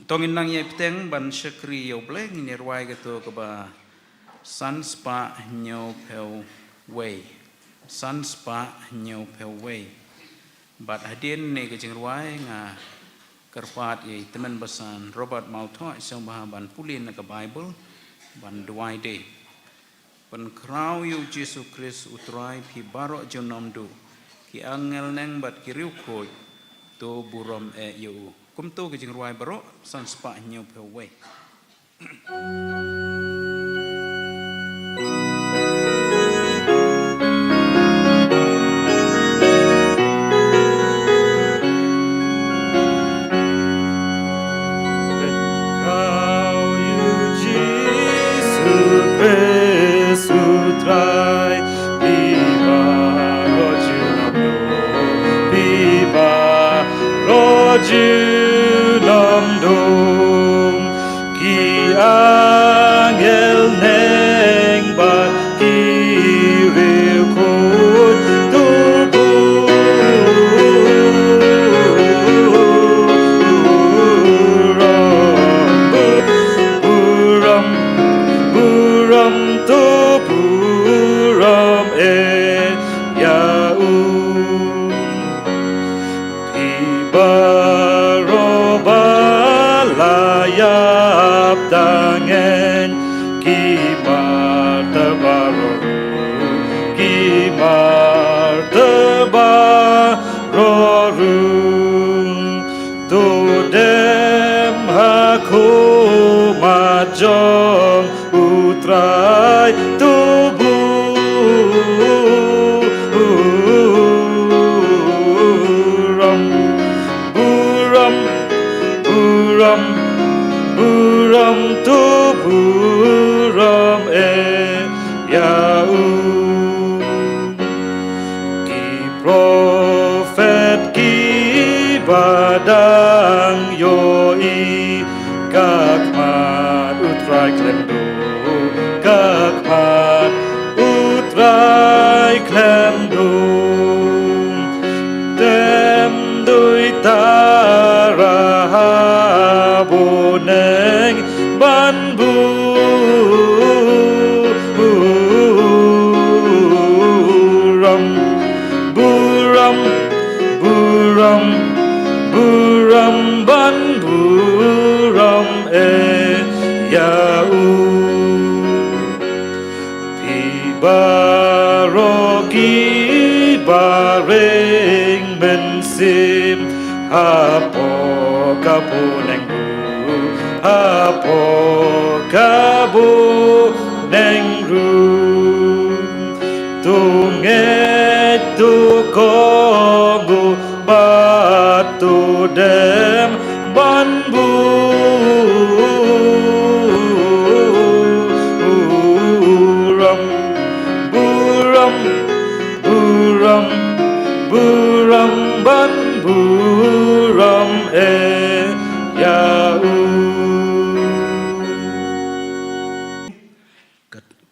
Tongin nang ye peteng ban syakri yo bleng ni ruai ketu ke ba sunspa nyo pel way sunspa nyo pel way bat hadin ne ke jing ruai nga kerpat ye teman basan Robert Maltho isang ban pulin ke Bible ban duai de ban krau yu Jesu Christ utrai pi barok jonom du ki angel neng bat ki riu khoi to burom yu kum to ke jing ruai barok sunspa nyo pel way.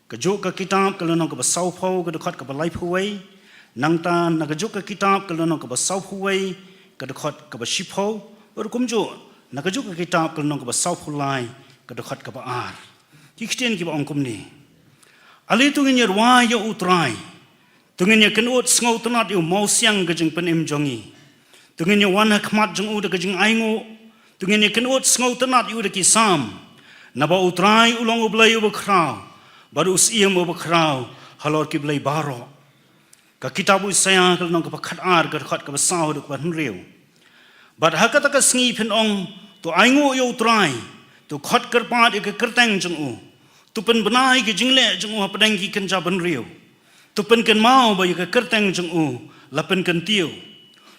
Kejuk ke kitab kalau nak ke basau pau ke dekat ke balai puai nang tan nak kejuk ke kitab kalau nak ke basau puai ke dekat ke basipau baru kumjuk nak kejuk ke kitab kalau nak ke basau pulai ke dekat ke baar kiktian ki ba ongkum ni ali tungin yer wa ya utrai tungin yer kenut ngau tenat yu mau siang ke jeng penim jongi tungin yer wan khmat jeng u de ke jeng aingu tungin yer kenut ngau tenat yu de ki sam na ba utrai ulong ublai u bakrau baru usia mau berkerau halor kiblai baro. Ka kitabu saya kalau nak kepakat ar kedekat ke besau dek ban riu. Bad hakat tak sengi pen ong tu aingu yo trai tu khat kerpat ke kerteng jeng u. Tu pen benai ke jingle jeng u pedang ki kenja ban riu. Tu pen ken mau ba ke kerteng jeng u lapen ken tiu.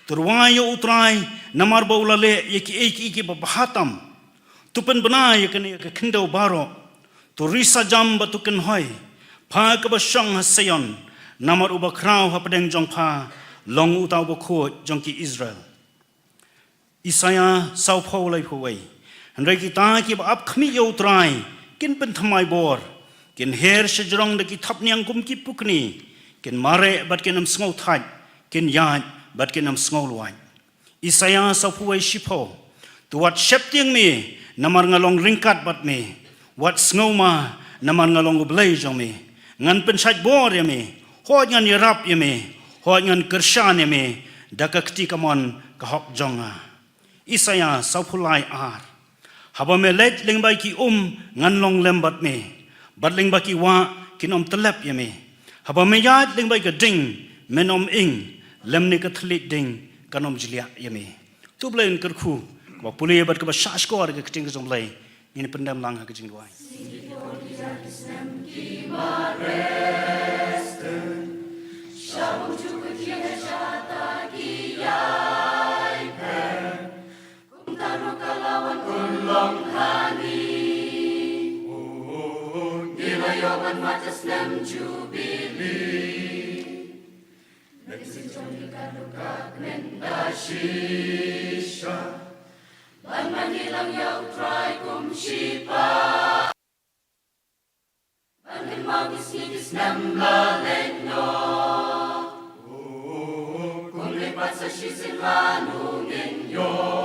Tu ruai yo trai namar ba ulale ye ki ba bahatam. Tu pen benai ke kendau baro. Tu risa jam batukan hoi, pa ke basyang hasayon, namar ubah krau hapadeng jong pa, long utau bakut jong ki Israel. Isaya sau pau lai puai, Andai kita ki ba ap khmi yo trai kin pen thamai bor kin her sejrong de ki thap niang kum ki pukni kin mare bat kin am sngo thai kin ya bat kin am sngo luai Isaya sa puai shipo tu wat shep tiang mi namar ngalong ringkat bat me wat snoma namar ngalong blai jong me ngan pensat bor ya me hot ngan yarap ya me hot ngan kershan ya me daka kti kamon ka hok jonga Isaya saupulai ar haba me let lingbai ki ngan long lembat me bat lingbai ki wa kinom telep ya me haba me yat lingbai ka ding menom ing lemni ka thlit ding kanom jlia ya me tu blain kerku ba puli bat ka ba shash ko ar ka ting ka jong lai ni pendam lang ka jing duai Matas nam jubilee, nagsichong ikaluka nenda shisha, ban manilang yaw try kum shipa, ban magis ngigis nam laleno, kung lipat sa shisin manungin yo.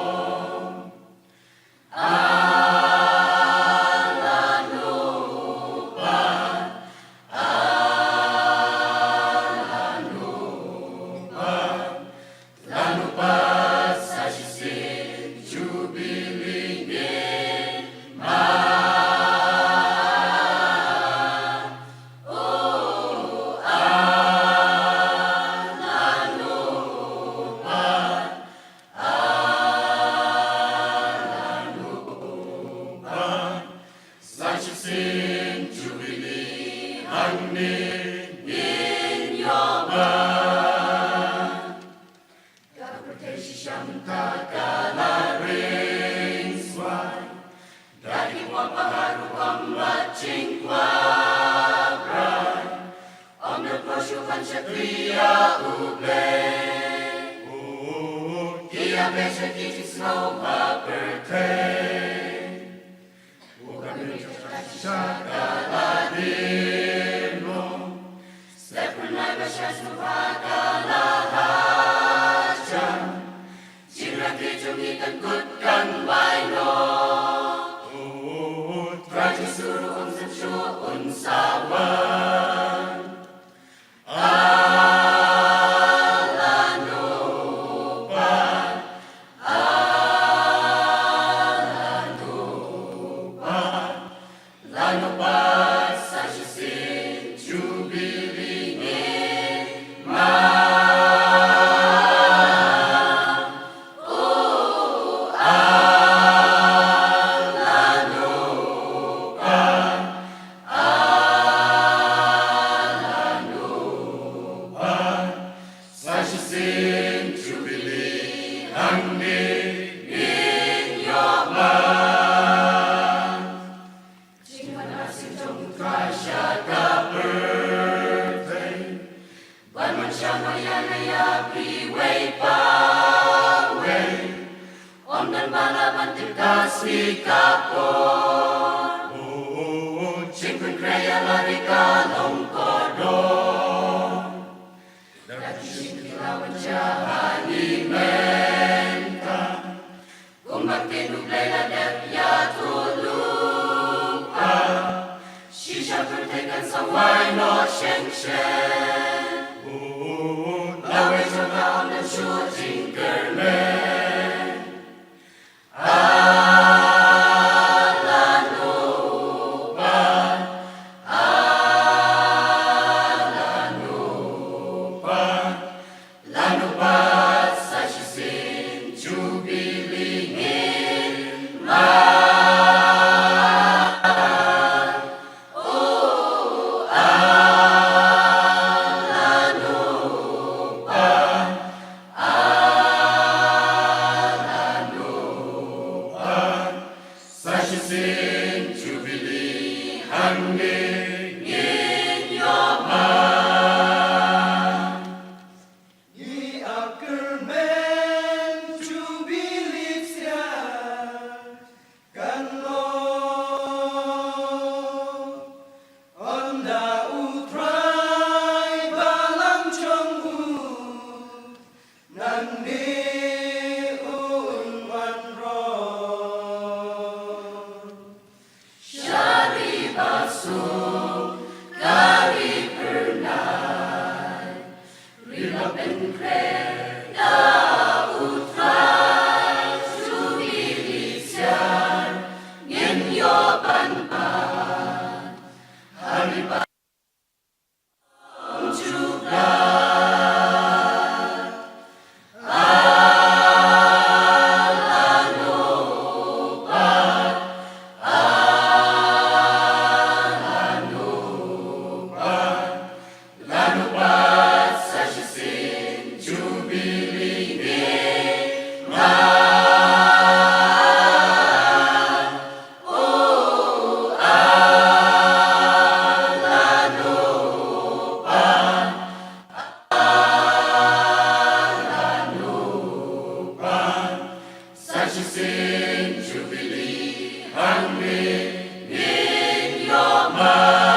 purchasing jubilee and ring in your mouth.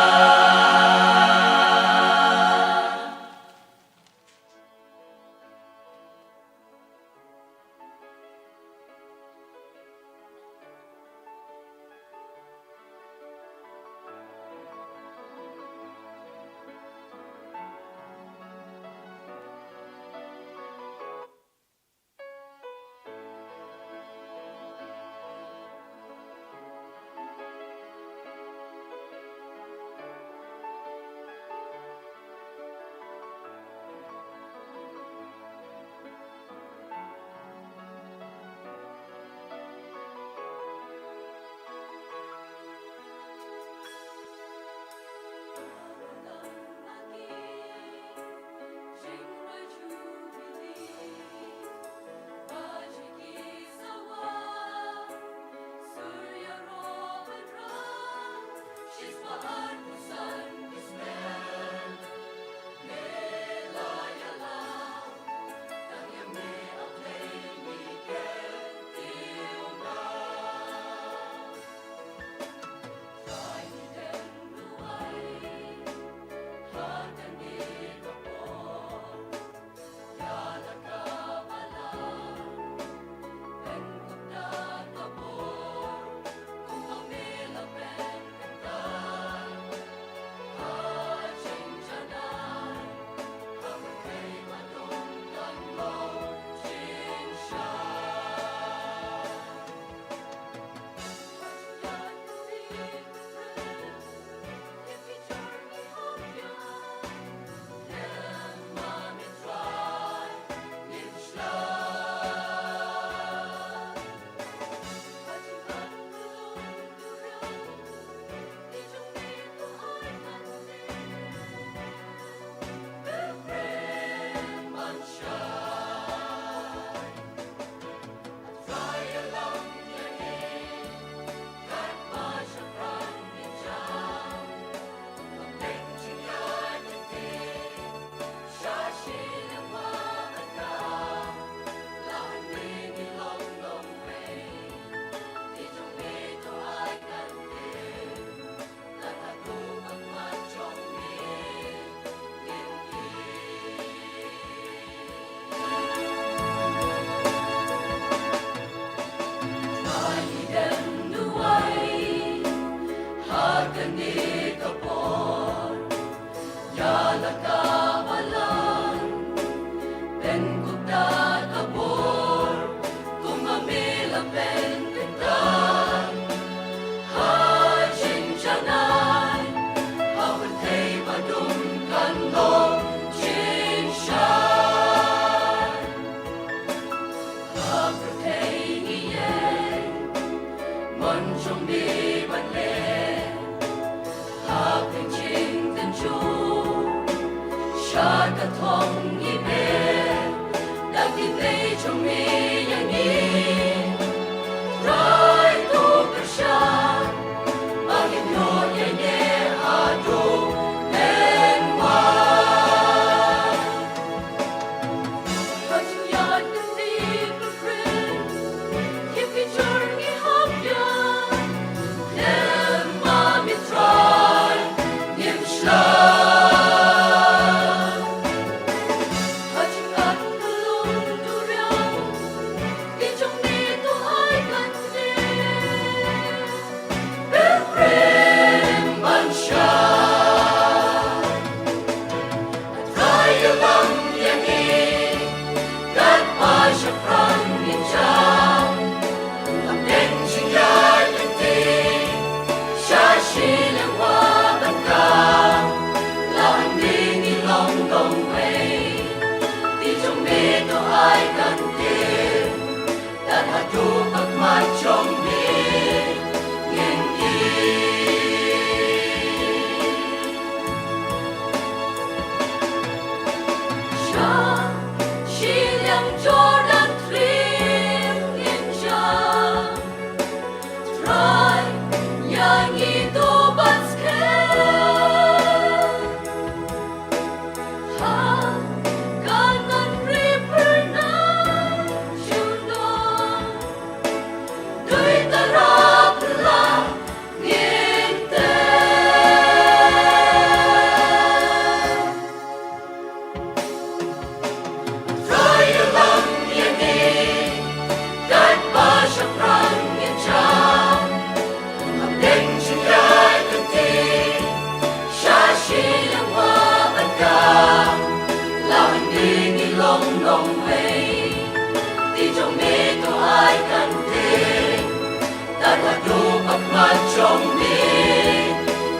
trong mi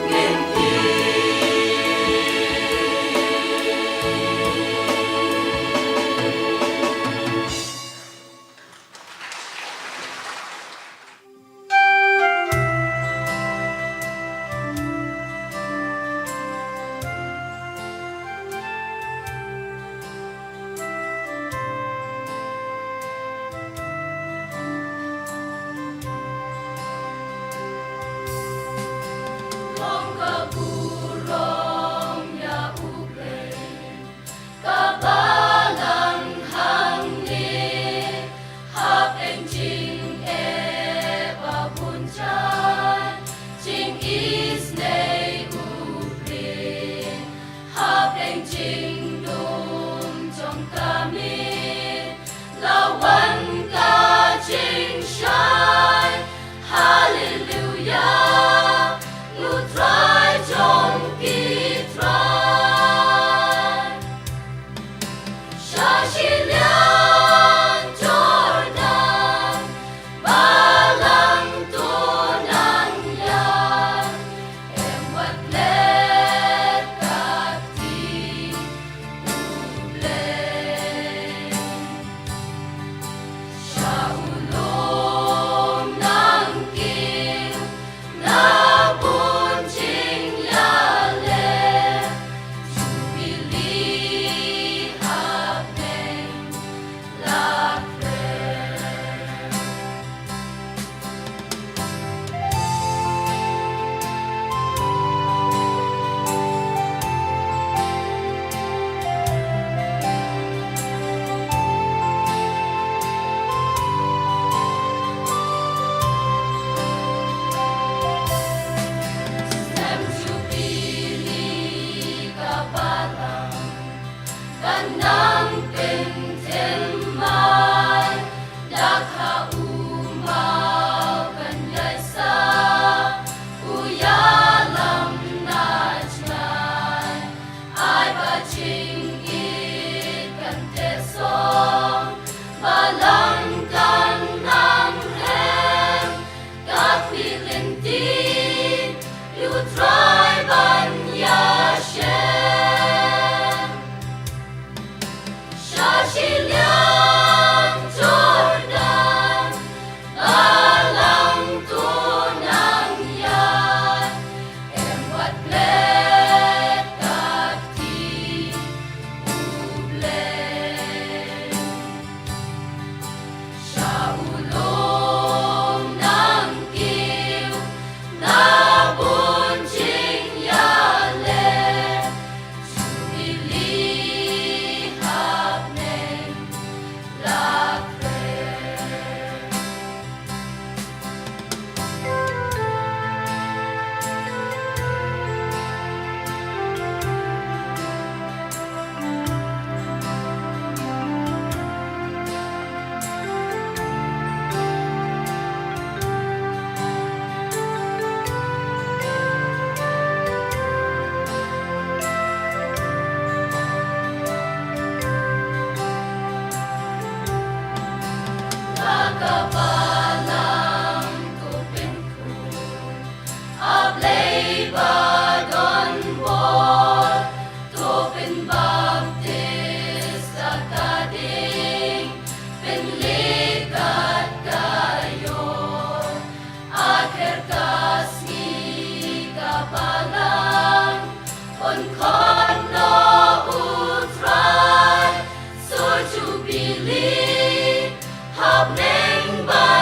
nghìn kỳ Long kaburong ya upe kabalang hangni hap eng jing e babunjan jing is nei upri hap eng jing dum trong kami lawan ka jing shine hallelujah lu try trong kỳ try Sha chi lian Jordan balang tu nan yan em wat let kat ti uble Sha ulong nang kim na bun ching ya le jubilee happening la Sem jubilee kabalang kanang pintemay dakha umaw kanyay sa uyalam najman ay bajing it kantesong balang kanang hem kapilintin you try ban yashem Shashilian Jordan balang tunang yan em wat let kakti uble Siya ulong ng kiw na bunjing yale jubilee happening lakre Kakabalang kupinku Ablay badon bol Tupin baptista kading Pinlikat kayo Akhir kasmi kabalang Unkon no utray So jubilee happening by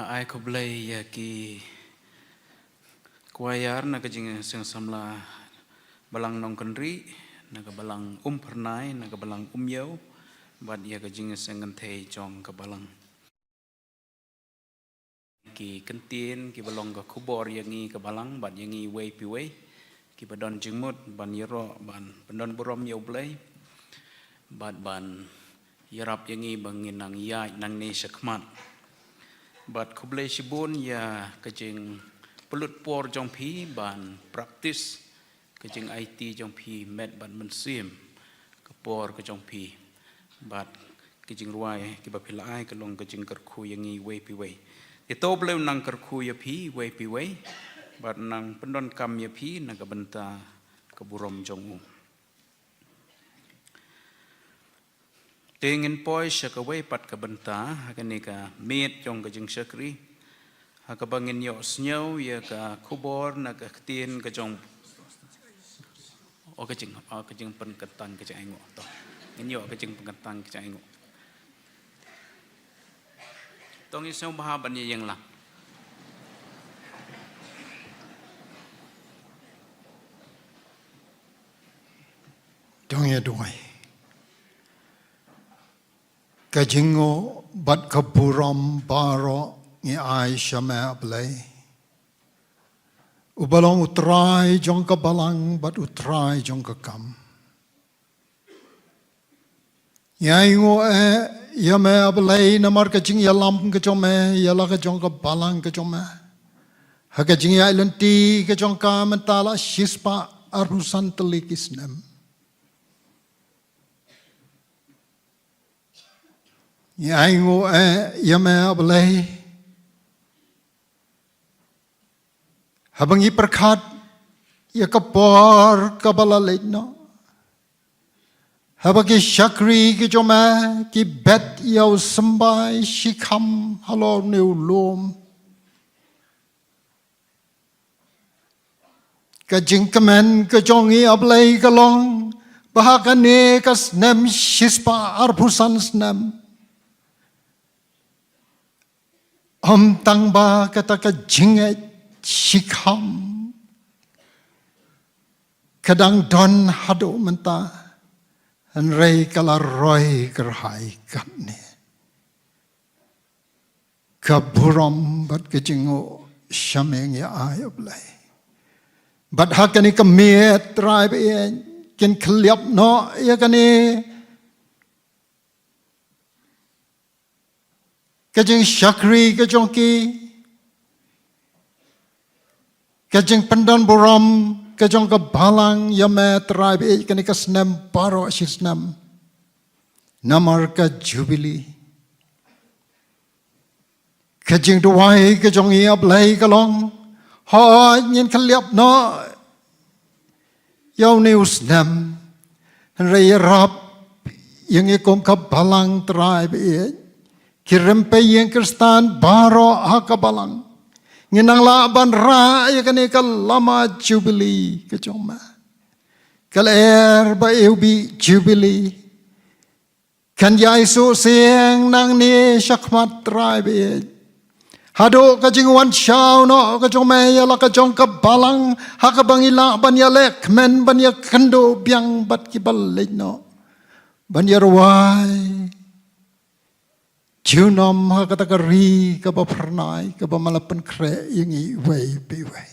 ai ko blai ya ki kuayar na kajing seng samla balang nong kendri naga balang pernai naga balang yau bad ya kajing seng ngentei jong ka balang ki kentin ki balong ka kubor yangi ka balang bad yangi wei pi wei ki badon jengmut ban yero ban pendon burom yau blai bad ban yarap yangi bangin nang ya nang ne sakmat bad kublai sibun ya kajing pelut por jong pi ban praktis kajing IT jong pi med ban mensim kapor ke jong pi bad kajing ruai ki bapilai kalong kajing kerku yangi wei pi wei itu belum nang kerku ya pi wei pi wei bad nang pendon kam ya pi naga benta keburom jong Tengin poi syakawai pat ka benta hakani ka meet jong kajing syakri hakabangin yo snow ya ka kubor na ka tin ka jong kajing penketang ka jang to nyo kajing penketang ka jang tong isau bahaban ya yang lang dong ya duai Kajingo bat kaburam baro ngi ai shama ablay. Ubalong utrai jong ka balang bat utrai jong ka kam. Yaingo yame ablay namar kajing yalam ka jome yala ka jong ka balang ka jome. Hakajing ya ilenti ka jong ka mentala shispa arusan telikis nem. Yaingo yame ablay habangi perkat ya kapor kabala letno habagi syakri ki joma ki bet yau sembai shikam halo neulom ka jingkamen ka jongi ablay kalong bahakane kas nem shispa arpusan snem tang ba kata ka jinget shikam kadang don hado menta an rei kala roy kerhai katne kaburam bat kejingo shameng ya ayoblai bat hakani ka miet tribe ken kliap no ya kani Kajing syakri kajong ki Kajing pendan buram Kajong ka balang yame tribe kani ka snem paro shisnam Namar ka jubili Kajing duwai kajong i ablay kalong Ha nyen kaliap no Yaw ni usnam Raya rap Yang ikom ka balang tribe Kirempe yang Kristan baro hakabalang. Nginang laban ra ya kani kal lama jubili kejoma. Kal ba eubi jubili. Kan yaisu siang nang ni syakmat tribe. Hado kajing wan syau no kejoma ya la kajong kabalang hakabangila ban ya lek men ban ya kendo biang bat kibal no. Ban ya ruai. Junam hakata kari kaba pernai kaba malapan kre yangi way biway.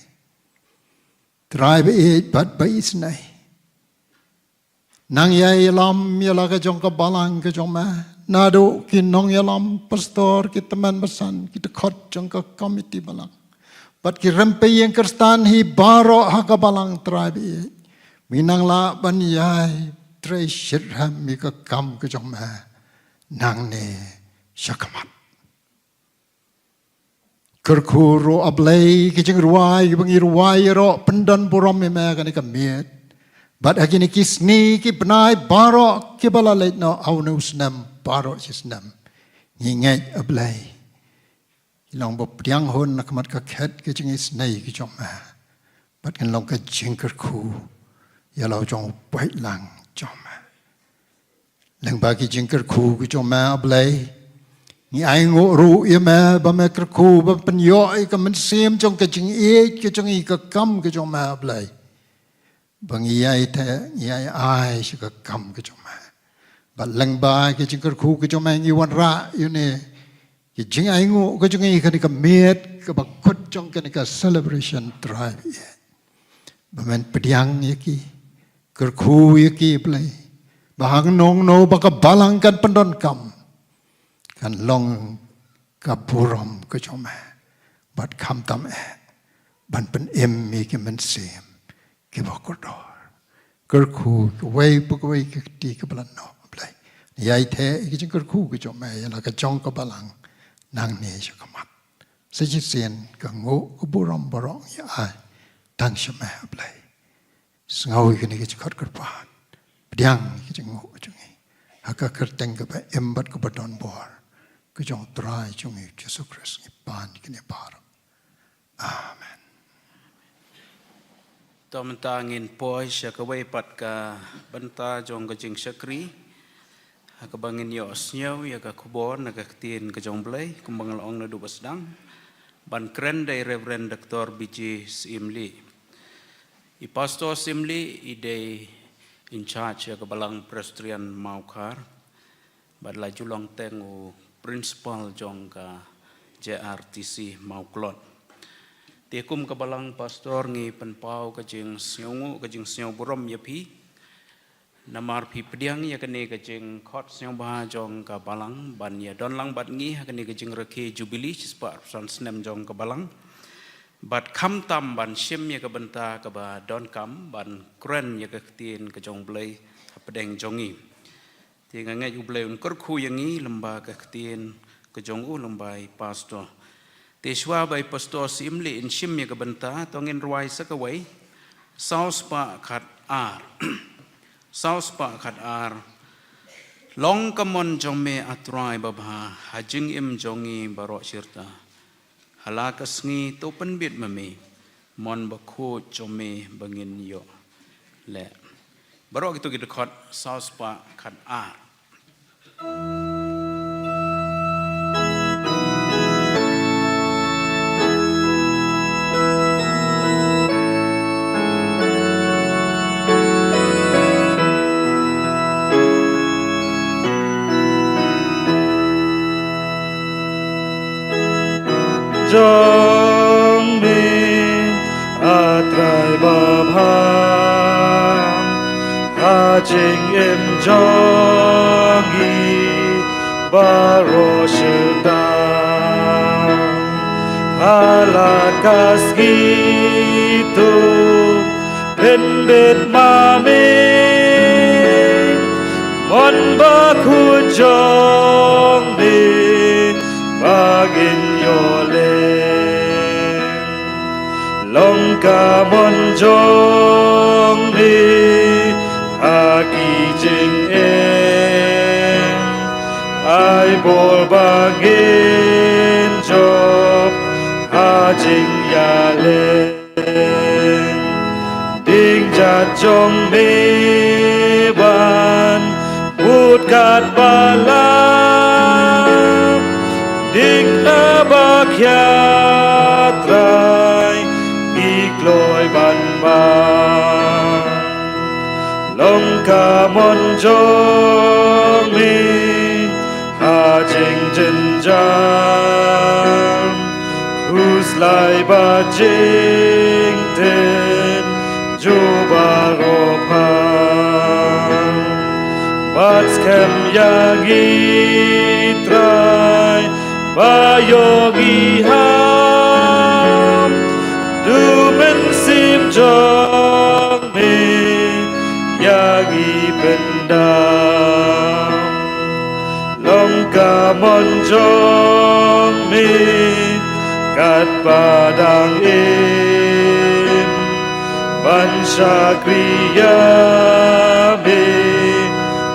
Tribe bat bais nai. Nang yalam yala ka jong ka balang ka jong ma. Nado kinong yalam pastor ki teman besan kita khot jong ka komiti balang. Bat ki rempe yang Kristan hi baro haka balang tribe. Minang la ban yai tre shirham mi ka kam ka jong ma. Nang ne Syakamat. Kerkuru ablay kijing ruai bangi ruai ro pendan buram me kani kamiet. Bad agini kisni ki benai baro ki balalait no aunu snam baro sisnam. Nginget ablay. Ilang bopdiang hon nakamat ka khet kijing isnai ki joma. Bad kan long ka jingkerku yalau jong bait lang joma. Lang bagi jingkerku ki joma ablay. ni ai ngo ru ye me ba me kr khu ba pen yo ai ka man sim jong ka jing e ke jong I ka kam ke jong ma blai bang ai the ai shi ka kam ke jong ma ba lang ba ke jing kr khu ke jong ma ngi wan ra yu ne ke jing ai ngo ke jong I ka ni ka met ka ba khut jong ka ni ka celebration drive ye ba men pediang ye ki kr khu ye ki blai ba hang nong no ba ka balang kan pendon kam kan long kapuram ko choma bat kham tam ban pen mi ke men sem ke ba ko do ker khu wei bu ko wei ke ti ke blan no blai yai the ke jing ker khu ke choma ya la ka chong ka balang nang ne sha kamat se ji sen ka ngo ko buram barong ya ai tang shama blai ngau ke ne ke khot ker pa pdiang ke jing ngo chung haka ker teng ka ba embat ko ba don bor ke jong trai chung Jesus Christ ni pan ke ne par amen Tom tangin poi sya ka wei pat ka banta jong ka jing sakri ka bangin yo snyo ya ka kubon na ka tin ka jong blai kumbang laong na du basdang ban kren dai Reverend Dr. BG Simli I pastor Simli I dai in charge ya ka balang Presbyterian Maukar bad la julong teng u principal jong ka JRTC Mauklot Tikum ka balang pastor ngi penpau ka jing snyo burom ya pi namar pi pediang ya kene ka jing khot snyo ba jong ka balang ban ya don lang bat ngi kene ka jing reke jubilee spa san snem jong ka balang bat kham tam ban shim ya ka banta ka ba don kam ban kren ya ka tin ka jong blai pedeng jongi Tiga ngai ublai un kerku yang ini lembah kektian kejong lembai pastor. Teswa bai pastor Simli in shim ya kebenta tongin ruai sakawai. Saus pa kat ar. Saus pa kat ar. Long kamon jong me atrai babha hajing im jongi barok sirta. Halakas ngi to penbit mami. Mon bakho jong me bangin yo. Le. Barok itu kita kot saus pa kat ar. Jong me atrai babham hajing im jongi baro shedam halakas gitu penbet mame mon baku jong me bagin yole longka mon jong me haki jing ai bol bagin job hajing yale ding jat jong me ban put kat balam ding abakhyat rai ikloi ban ban longka mon jong me hajing jenjang who's lai ba jing ten jubaropan bats kem yagi trai bayogi ham du men sim jong me yagi pendam longka mon jong me kat padang im ban syakriya me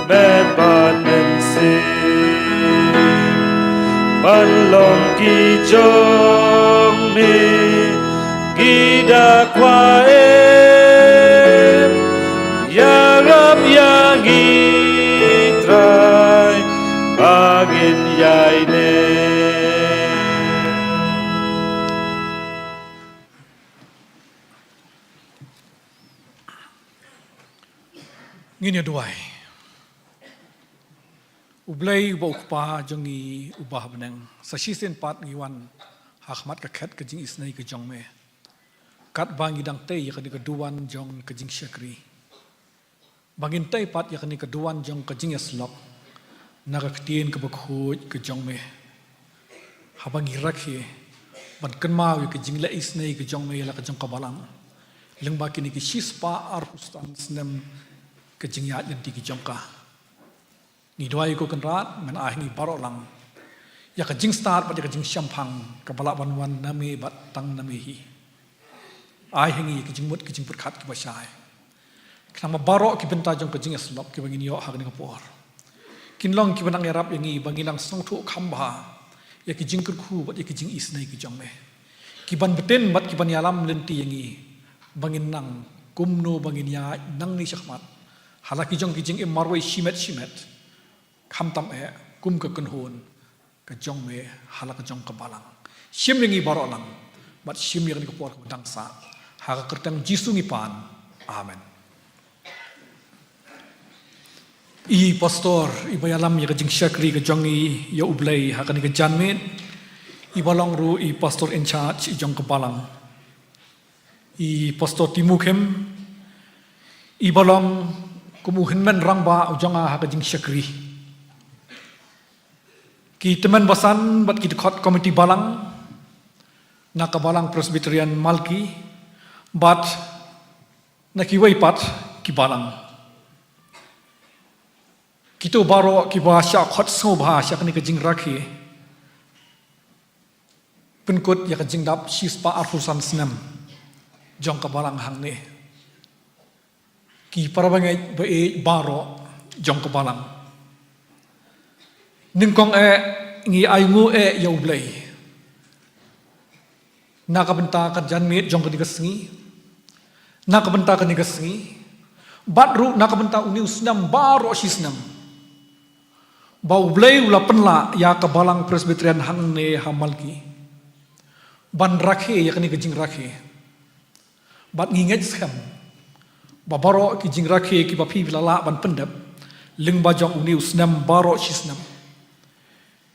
met ban men sim ban long ki jong me gida kwa em ya rab yang itrai bagin yai ne ngini duai ublai ba ukpa jongi ubah benang sasisen pat ngiwan hakmat ka khat ka jing isnai ka jong me kat bangi dang te ya ka duan jong ka jing syakri bangin te pat ya ka duan jong ka jing yaslok na ka tien ka bakhuj ka jong me habangi rakhi ban kan mau ka jing la isnai ka jong me la ka jong ka balang leng ba kini ki shispa ar ustan snem ka jing ya yan ti ki jong ka ni doai ko kan rat man ah ni baro lang ya ka jing start ba ya ka jing shampang ka bala wan wan na me bat tang na me hi ai hengi ki jing mut ki jing perkhat ki basai kna ma baro ki benta jong ka jing aslop ki bangin yo ha ni ka por kin long ki banang yarap yangi banginang song thu khamba ya ki jing ku bat ya ki jing isnai ki jong me ki ban beten bat ki ban yalam lenti yangi bangin nang kumno bangin ya nang ni shakmat halaki jong ki jing im marwai shimet kham tam e kum ka kun hon ka jong me halaka jong ka balang shim yangi baro lang bat shim yang ni ko por ko dang sa ha ka kertang jisu ngi pan amen I pastor I bayalam ya ka jing syakri ka jong I ya ublai ha ka ni ka janmet I balong ru I pastor in charge I jong ka balang I pastor Timukhem I balong kumuhin men rangba ujanga ha ka jing syakri ki teman basan bat ki dekat komiti balang na ka balang Presbyterian Malki bat na ki wai pat ki balang kito baro ki ba sya khot so bha sya ka ni ka jing rakhi penkut ya ka jing dap shispa arfusan snam jong ka balang hang ne ki parabangai ba e baro jong ka balang ningkong ngi aingu ya ublai na ka benta ka janmet jong ka ni ka sngi na ka benta ka ni ka sngi batru na ka benta uni usnam baro shisnam ba ublai ula penla ya ka balang Presbyterian hang ne hamalki ban rakhe ya ka ni ka jing rakhe bat nginget skam ba baro ki jing rakhe ki ba phi lala ban pendap ling ba jong uni usnam baro shisnam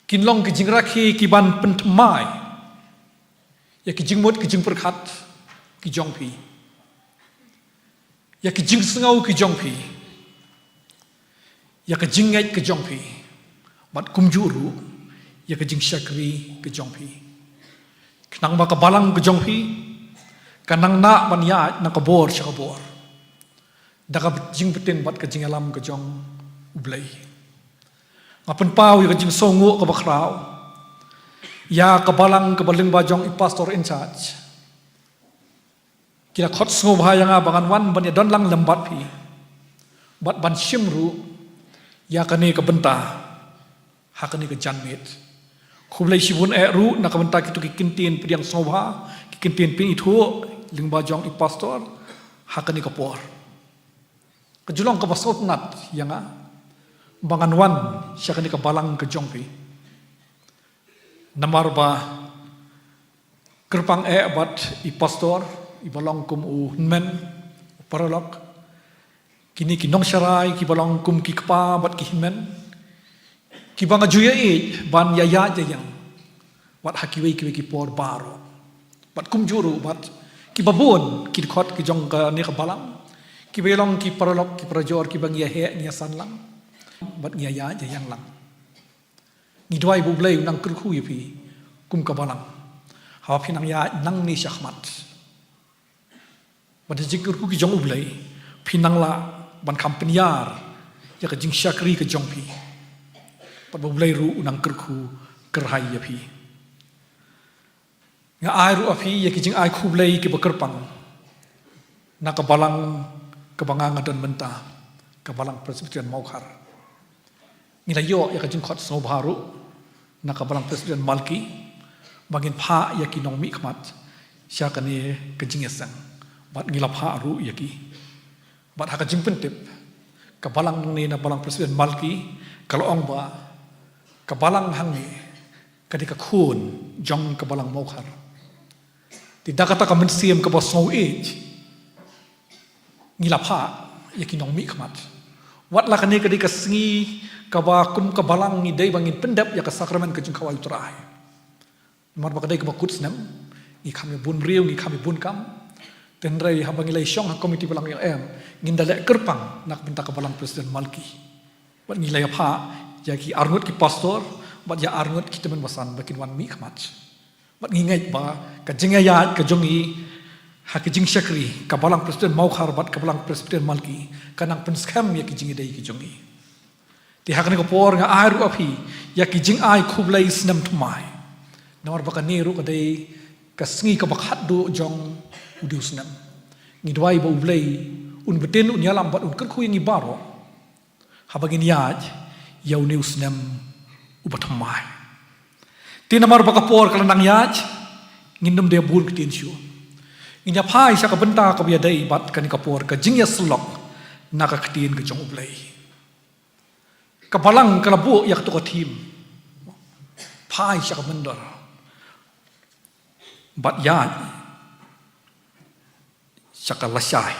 kinlong ki jing rakhi ki ban pentmai ya ki jing mot ki jing perkhat ki jong pi ya ki jing sngau ki jong pi ya ki jing ngai ki jong pi bat kumjuru ya ki jing syakri ki jong pi knang ba ka balang ki jong pi kanang na ban ya na ka bor sha ka bor da ka jing peten bat ka jing alam ka jong ublai ngapen pau ya jing songo ka bakrau ya ka balang ka baling ba jong I pastor in charge kila khot sngo bha yang bangan wan ban ya don lang lambat pi bat ban shimru ya ka ne ka benta ha ka ne ka janmet khublai shibun ru na ka benta ki tu ki kintin piang sobha ki kintin pi thu ling ba jong I pastor ha ka ne ka por ka julong ka basot nat yang bangan wan siya ka ni ka balang ka jong pi namar ba kerpang bat I pastor I balong kum u men paralok kini ki nong syarai ki balong kum ki kpa bat ki himen ki banga juya ban yaya jayang bat hakiwe ki por baro bat kum juru bat ki babon ki khot ki jong ka ni ka balang ki belong ki paralok ki prajor ki bang ya he nya san lang bat ngia ya jayang lang ni doi bu blai nang kurku pi kum ka balang ha phi nang ya nang ni shahmat bat jikur ku ki jong ublai phi nang la ban kam penyar ya ka jing syakri ka jong pi pat bu blai ru nang kurku kerhai ya pi nga ai ru api ya ki jing ai khu blai ki bakerpang na ka balang ka bangang dan menta ka balang Presbyterian Maukhar nila yo ya ka jing khot so bharu na ka balang Presbyterian Malki bangin pha ya ki nong mi khmat sya ka ne ka jing yasang bat ngila pha ru ya ki bat ha ka jing pentip ka balang ne na balang Presbyterian Malki kalau ong ba ka balang hang ni ka di ka khun jong ka balang Maukhar tidak kata ka mensiam ka ba so age ngila pha ya ki nong mi khmat Wat lah kani kadi kasengi kaba kum kabalang ni dei bangin pendap ya ka sakramen ka jing kawai utrai. Mar ba kadai ka bakut senam ni kami bun riu ni kami bun kam tenrai habang ilai syong komiti balang yang ngin dalek kerpang nak benta ka balang presiden Malki. Wat ngilai apa ya ki arngut ki pastor wat ya arngut kita men basan bakin wan mi khamat. Wat ngingai ba ka jingaya ka jongi hakijing syakri kabalang presiden mau kharbat kabalang presiden Malki kanang penskam ya kijing dei ki jongi ti hakani ko por nga ai ru api ya kijing ai khublai snam thumai namar baka neru ka dei kasngi ka bakhat do jong udiu snam ngidwai ba ublai un beten un yalam bat un kerkhu yang ibaro habagin yaj yau neu snam ubathumai ti namar baka por kalanang yaj ngindum de bun kitin syu Inya pai sa kabenta ka biadai bat kan kapor ka jingya slok naka ktin ka jong ublay. Kabalang kalabu yak to ka team. Pai sa kabendor. Bat yan sa kalasay.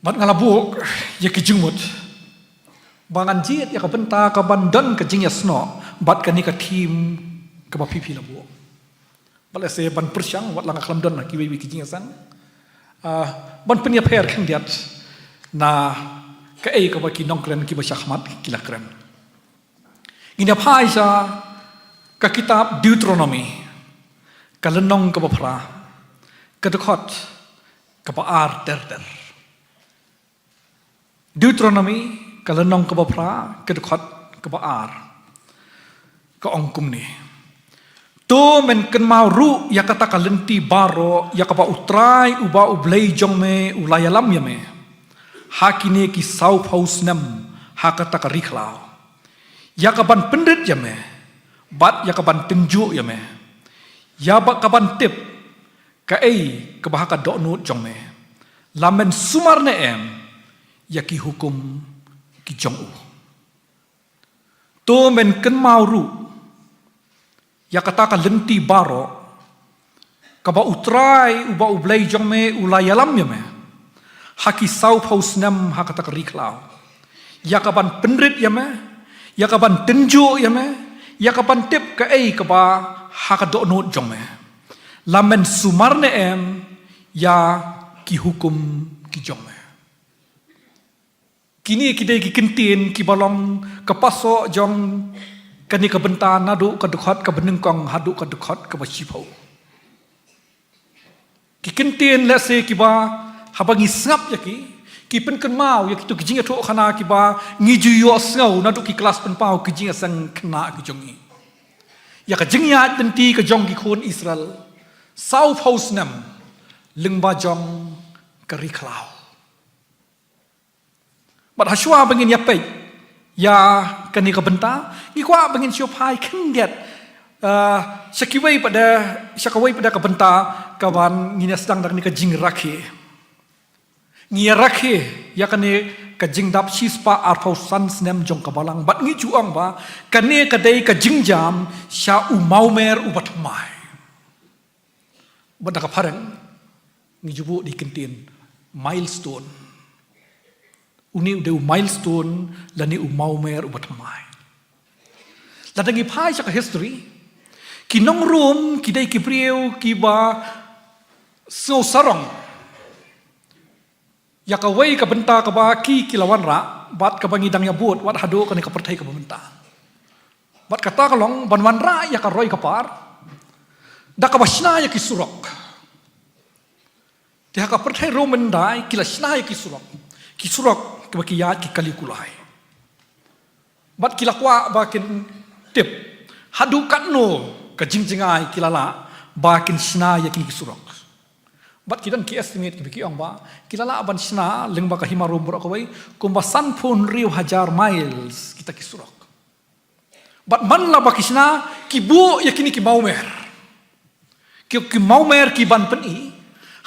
Bat ngalabu yak jingmut. Bangan jit yak kabenta ka bandan ka jingya sno bat kan ka team ka pipi labu. Bala se ban persyang wat lang aklam don ki wi ki jinga sang ban penya per khang diat na ka ei ka ba ki nong kren ki ba shahmat ki la kren ina phai sa ka kitab Deuteronomy ka lenong ka ba phra ka dekhot ka ba ar ter Deuteronomy ka lenong ka ba phra ka dekhot ka ba ar ka ongkum ni to men ken mau ru ya kata kalenti baro ya kapa utrai uba ublei jong me ulaya lam ya me hakine ki sau haus nam hakata ka riklau ya kaban pendet ya me bat ya kaban tenju ya me ya ba kaban tip ka ei ka bahaka doknu jong me lamen sumar ne ya ki hukum ki jong u to men ken mau ru ya kata ka lenti baro ka ba utrai uba ublai jong me ulaya lam ya me haki sau haus nam hakata ka riklau ya ka ban pendrit ya me ya ka ban tenju ya me ya ka ban tip ka ei ka ba haka do no jong me lamen sumarne ya ki hukum ki jong me kini kidai ki kentin ki balong ka paso jong kani ka benta nadu ka dekhot ka benengkong hadu ka dekhot ka basipau ki kentin la se ki ba habangi snap ya ki pen kan mau ya ki tu kijing atho khana ki ba ngiju yo snau nadu ki kelas pen pau kijing sang khna ki jongi ya ka jingya tenti ka jong ki khon Israel south house nam lengba jong ka riklau bat haswa bangin ya pe ya kani ka benta ki kwa bangin sio pai kheng det sakawai pada ka benta kawan ngina sedang dak ni ka jing rakhe ngia rakhe ya kani ka jing dap sispa arfau san snem jong ka balang bat ngi juang ba kani ka dei ka jing jam sha u maumer u batmai bat ka pharang ngi jubu di kentin milestone uni de milestone lani umaumer ubatmai ladangi phai sa history kinong room kidai kiprieu kiba so sarong yakawai ka benta ka ba ki kilawan ra bat ka bangidang ya bot wat hado ka ni ka perthai ka benta bat kata kalong banwan ra ya ka roi ka par da ka basna ya ki surok dia ka perthai roman dai kilasna ya ki surok kebaki yat ki kali kulai bat kilakwa bakin tip hadu katno ka jingjingai kilala bakin sna yakin kisurok bat kidan ki estimate ki biki ong ba kilala ban sna lengba ka himarum bro kawai kumba sanpun riu hajar miles kita kisurok bat man la bakisna ki bu yakini ki maumer ki maumer ki ban peni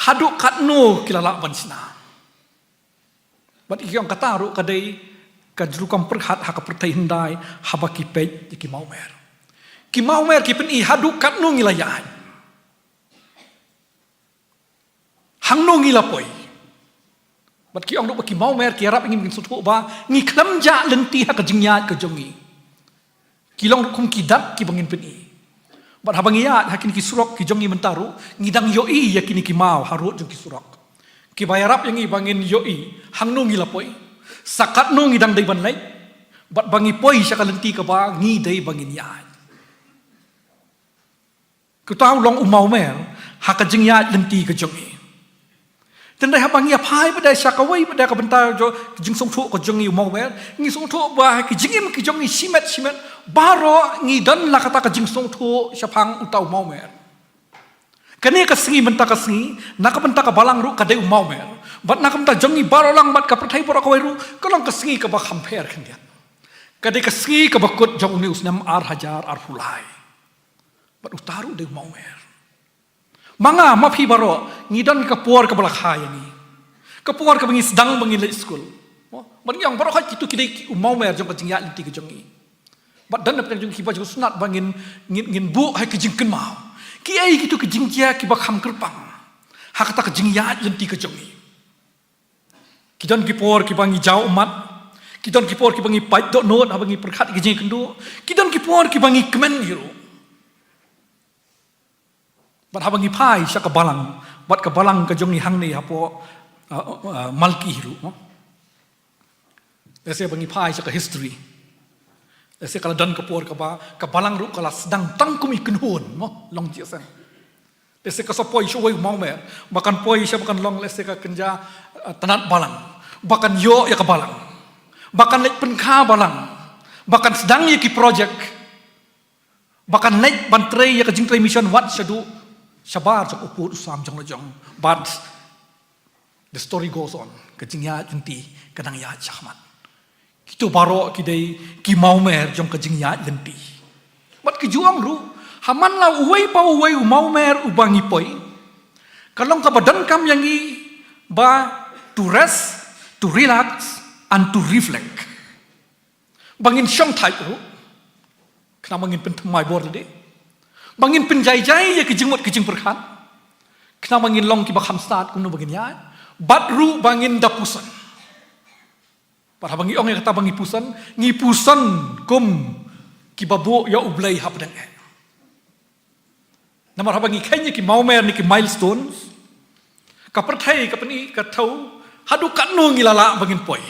hadu katno kilala ban sna bat ikyong kataru kadai kajrukam perhat haka pertai hindai habaki pej ki maumer ki pen i hadu katnu ngilayan hangno ngilapoi บัดki ong do ki mau mer ki arab ingin sutu ba ngi klam ja lenti ha ka jingya ka jongi ki long kum ki dat ki bangin peniบัด habang iya hakin ki surok ki jongi mentaru ngidang yoi yakini ki mau harut jong ki surok ki bayarap yang i bangin yoi hangno ngi lapoi sakat no ngidang dai ban lai bad bangi poi sakalenti ka ba ngi dai bangin ya ku tahu long umau mer haka jingya lenti ka jongi tendai habang ia phai pada sakawai pada ka bentar jo jing song thu ka jongi umau mer ngi song thu ba ki jingim ki jongi simet baro ngi dan la kata ka jing song thu syapang utau mau mer kane ka singi benta ka singi nak benta ka balang ru ka dei umau mer bat nak benta jongi baro lang bat ka prathai boro ka ru ka long ka singi ka ba compare kan dia ka dei ka singi ka ba kut jong news nam ar hajar ar fulai bat utaru dei umau mer manga ma phi baro ngi dan ka por ka balak ha yani ka por ka bangi sedang bangi le school ban yang baro ka kitu kidei umau mer jong ka jing ya linti ka jongi bat dan nak jong ki ba jong sunat bangin ngin bu hai ki jing ken mau ki ai kitu ki jing kia ki ba kham kerpang ha kata ka jing ya linti ka jongi ki dan ki por ki bangi jau umat ki dan ki por ki bangi pai do not ha bangi perkhat ki jing kendu ki dan ki por ki bangi kemen hiru bat habangi pai sya ka balang bat ka balang ka jongi hang ni hapo malki hiru ese bangi pai sya ka history ese kala dan ka por ka ba ka balang ru kala sedang tangkum ikun hun mo long ji sen ese ka sopoi shu wei mau mer bakan poi sya bakan long ese ka kenja tanat balang bakan yo ya ka balang bakan lek penkha balang bakan sedang ya ki project bakan lek bantre ya ka jingtre mission wat syadu Shabar jong uput usam jong lejong, but the story goes on. Kejingya jenti kadang ya chahmat. Kitu baro kidei ki mau mer jong kejingya jenti. But kijuang ru haman la uwei pa uwei mau mer ubangi poi. Kalong ka badan kam yangi ba to rest, to relax, and to reflect. Bangin syong type ru. Kena bangin pentemai bor de. Bangin penjai-jai ya kijing mot kijing perkhan. Kena bangin long ki bakham start kuno bangin ya. Batru bangin dapusan. Para bangi ong ya kata bangi pusan, ngi pusan kum ki babu ya ublai hapdang. Namar bangi kanya ki maumer ni ki milestones. Ka perthai ka pani ka thau hadu kanno ngilala bangin poi.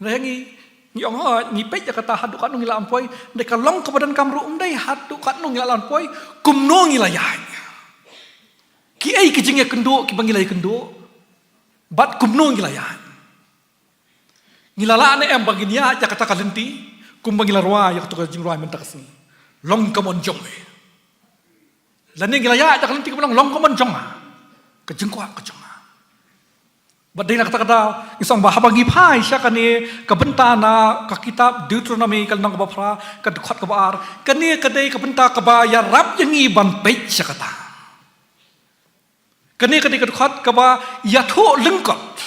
Rangi ni ong ho ni pej kata hadu kan ngila ampoi de kalong ke badan kamru umdai hadu kan ngila ampoi kumno ngila yanya ki ai ki jinge kendo ki bangilai kendo bat kumno ngila yan ngila la ne em baginya ja kata kalenti kum bangila rwa ya kata jing rwa mentak sini long kamon jong lan ngila ya ja kalenti kumang long kamon jong ke jengkwa ke jong Badai nak kata isong bahabangi pai sya kani kabentana ka kitab Deuteronomy kalnang kabapra ka dukhat kabar kani kadai kabenta kaba ya rap yangi ban pej sya kata kani kadai dukhat kaba ya tho lengkot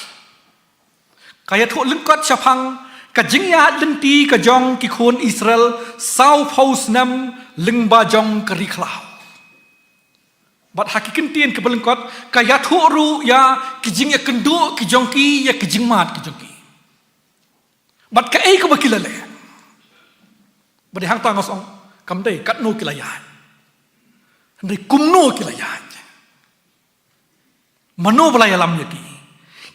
kaya tho lengkot syapang ka jingya lenti ka jong ki khon Israel sau paus nam lengba jong kari khlau Bat hakikin tien ke belengkot kaya thuru ya kijing ya kendo kijongki ya kijing mat kijongki. Bat ka ai ka bakilale. Bade hang tangos ong kamdei katno kilayan. Ndai kumno kilayan. Mano balaya lam yaki.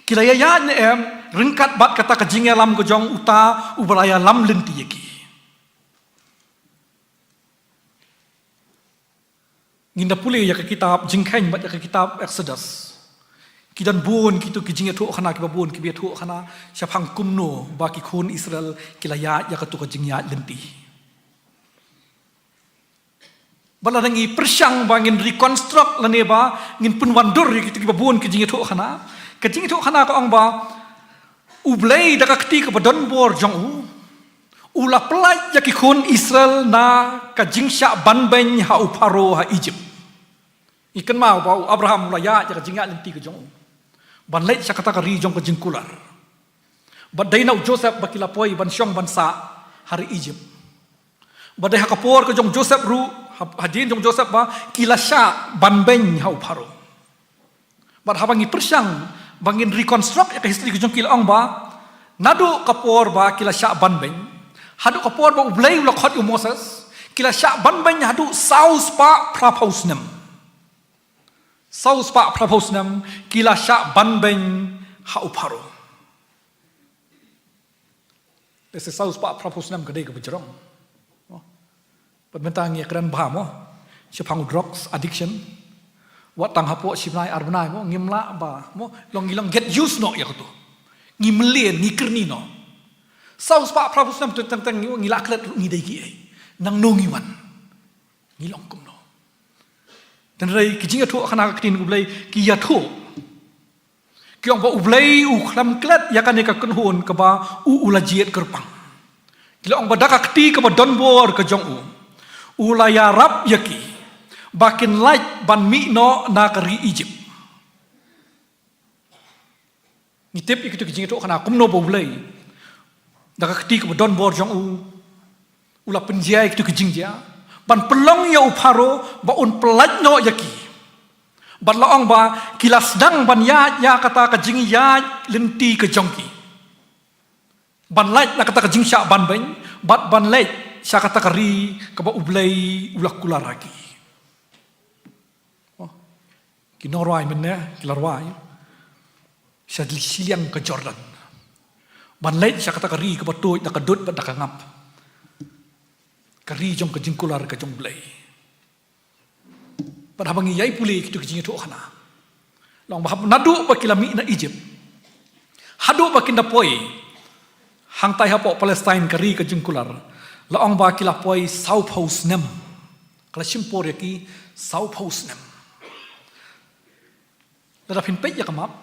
Kilayan ne em ringkat bat kata kijing ya lam gojong uta ubalaya lam lenti yaki. Nginda puli ya ke kitab jingkhen bat ya ke kitab Exodus. Kidan buon kitu kijing thu khana ki babun ki be thu khana syapang kumno ba ki khun Israel kilaya ya ka tu ka jingya lenti. Bala ngi persyang ba ngin reconstruct lane ba ngin pun wandur ki ki babun ki jing thu khana. Ka jing thu khana ka ong ba ublei da ka kti ka badon bor jong u. Ula pelaj ya ki khun Israel na ka jingsya banben ha uparo ha Egypt. Ikan mau bau Abraham laya ja jinga lenti ke jong. Ban leit sakata ka ri jong ke jingkular. Badai nau Joseph bakila poi ban syong ban sa hari Egypt. Badai hakapor ke jong Joseph ru hadin jong Joseph ba kilasya ban ben hau paro. Bad habangi persyang bangin reconstruct ya history ke jong kila ong ba nadu kapor ba kila syak ban ben hadu kapor ba ublay ula khot Moses kila syak ban ben hadu saus pa prapausnem kila syak ban ben ha uparo dese saus pa prapausnem gede ke berjerong Pentang ya keran baham sepang drugs addiction wat tang hapo sibnai arbnai mo ngimla ba mo long gilang get used no ya kutu ngimlen nikerni no saus pa prabusnam tu tang ngila klet ngidai gi nang nongiwan ngilong kum no dan rai kijing atu khana kitin ublai ki ya thu kyong ba ublai u khlam klet ya kan ka kunhun ka ba u ulajiet kerpang kilong ba dakakti ka ba donbor ka jong ulaya rap yaki bakin light ban mi no na kari Egypt ni tip ikitu kijing itu kana kumno boblei daga kti ko don bor jong ula penjia ikitu kijing dia ban pelong ya uparo ba un pelaj no yaki ban laong ba kilas dang ban ya kata kijing ya lenti ke jongki ban light na kata kijing sya ban ben ban light sya kata kari ka ba ublei ulak kularagi Kinorwai mana kilarwai sadli siliang ke Jordan ban lait sa kata kari ke batoi da kadut da kangap kari jong ke jingkular ke jong blai pada bangi yai puli kitu kijing itu khana long bahap nadu bakilami na Egypt hadu bakinda poi hangtai hapo Palestine kari ke jingkular laong ba kilapoi South House nem kala simpor yaki South House nem Dada pin pek ya kamap,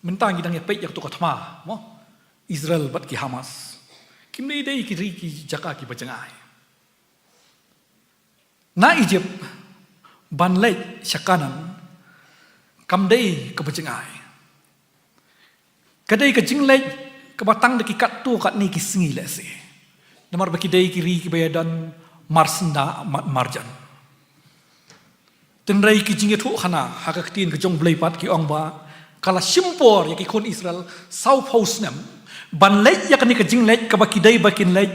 mentang gidang ya pek ya tu katma, mo Israel bat ki Hamas, kim ni dei ki ri ki jaka ki bajangai. Na Egypt ban lek syakanan kam dei ke bajangai. Kadai ke jing lek ke batang de ki kat tu kat ni ki singi le se. Namar baki dei ki ri ki bayadan marsenda marjan. Tenrai ki jinge thu khana hakaktin ke jong blai pat ki ong ba kala simpor ya ki kon Israel South House nem ban lek ya kan ke jing lek ka ba ki dai bakin lek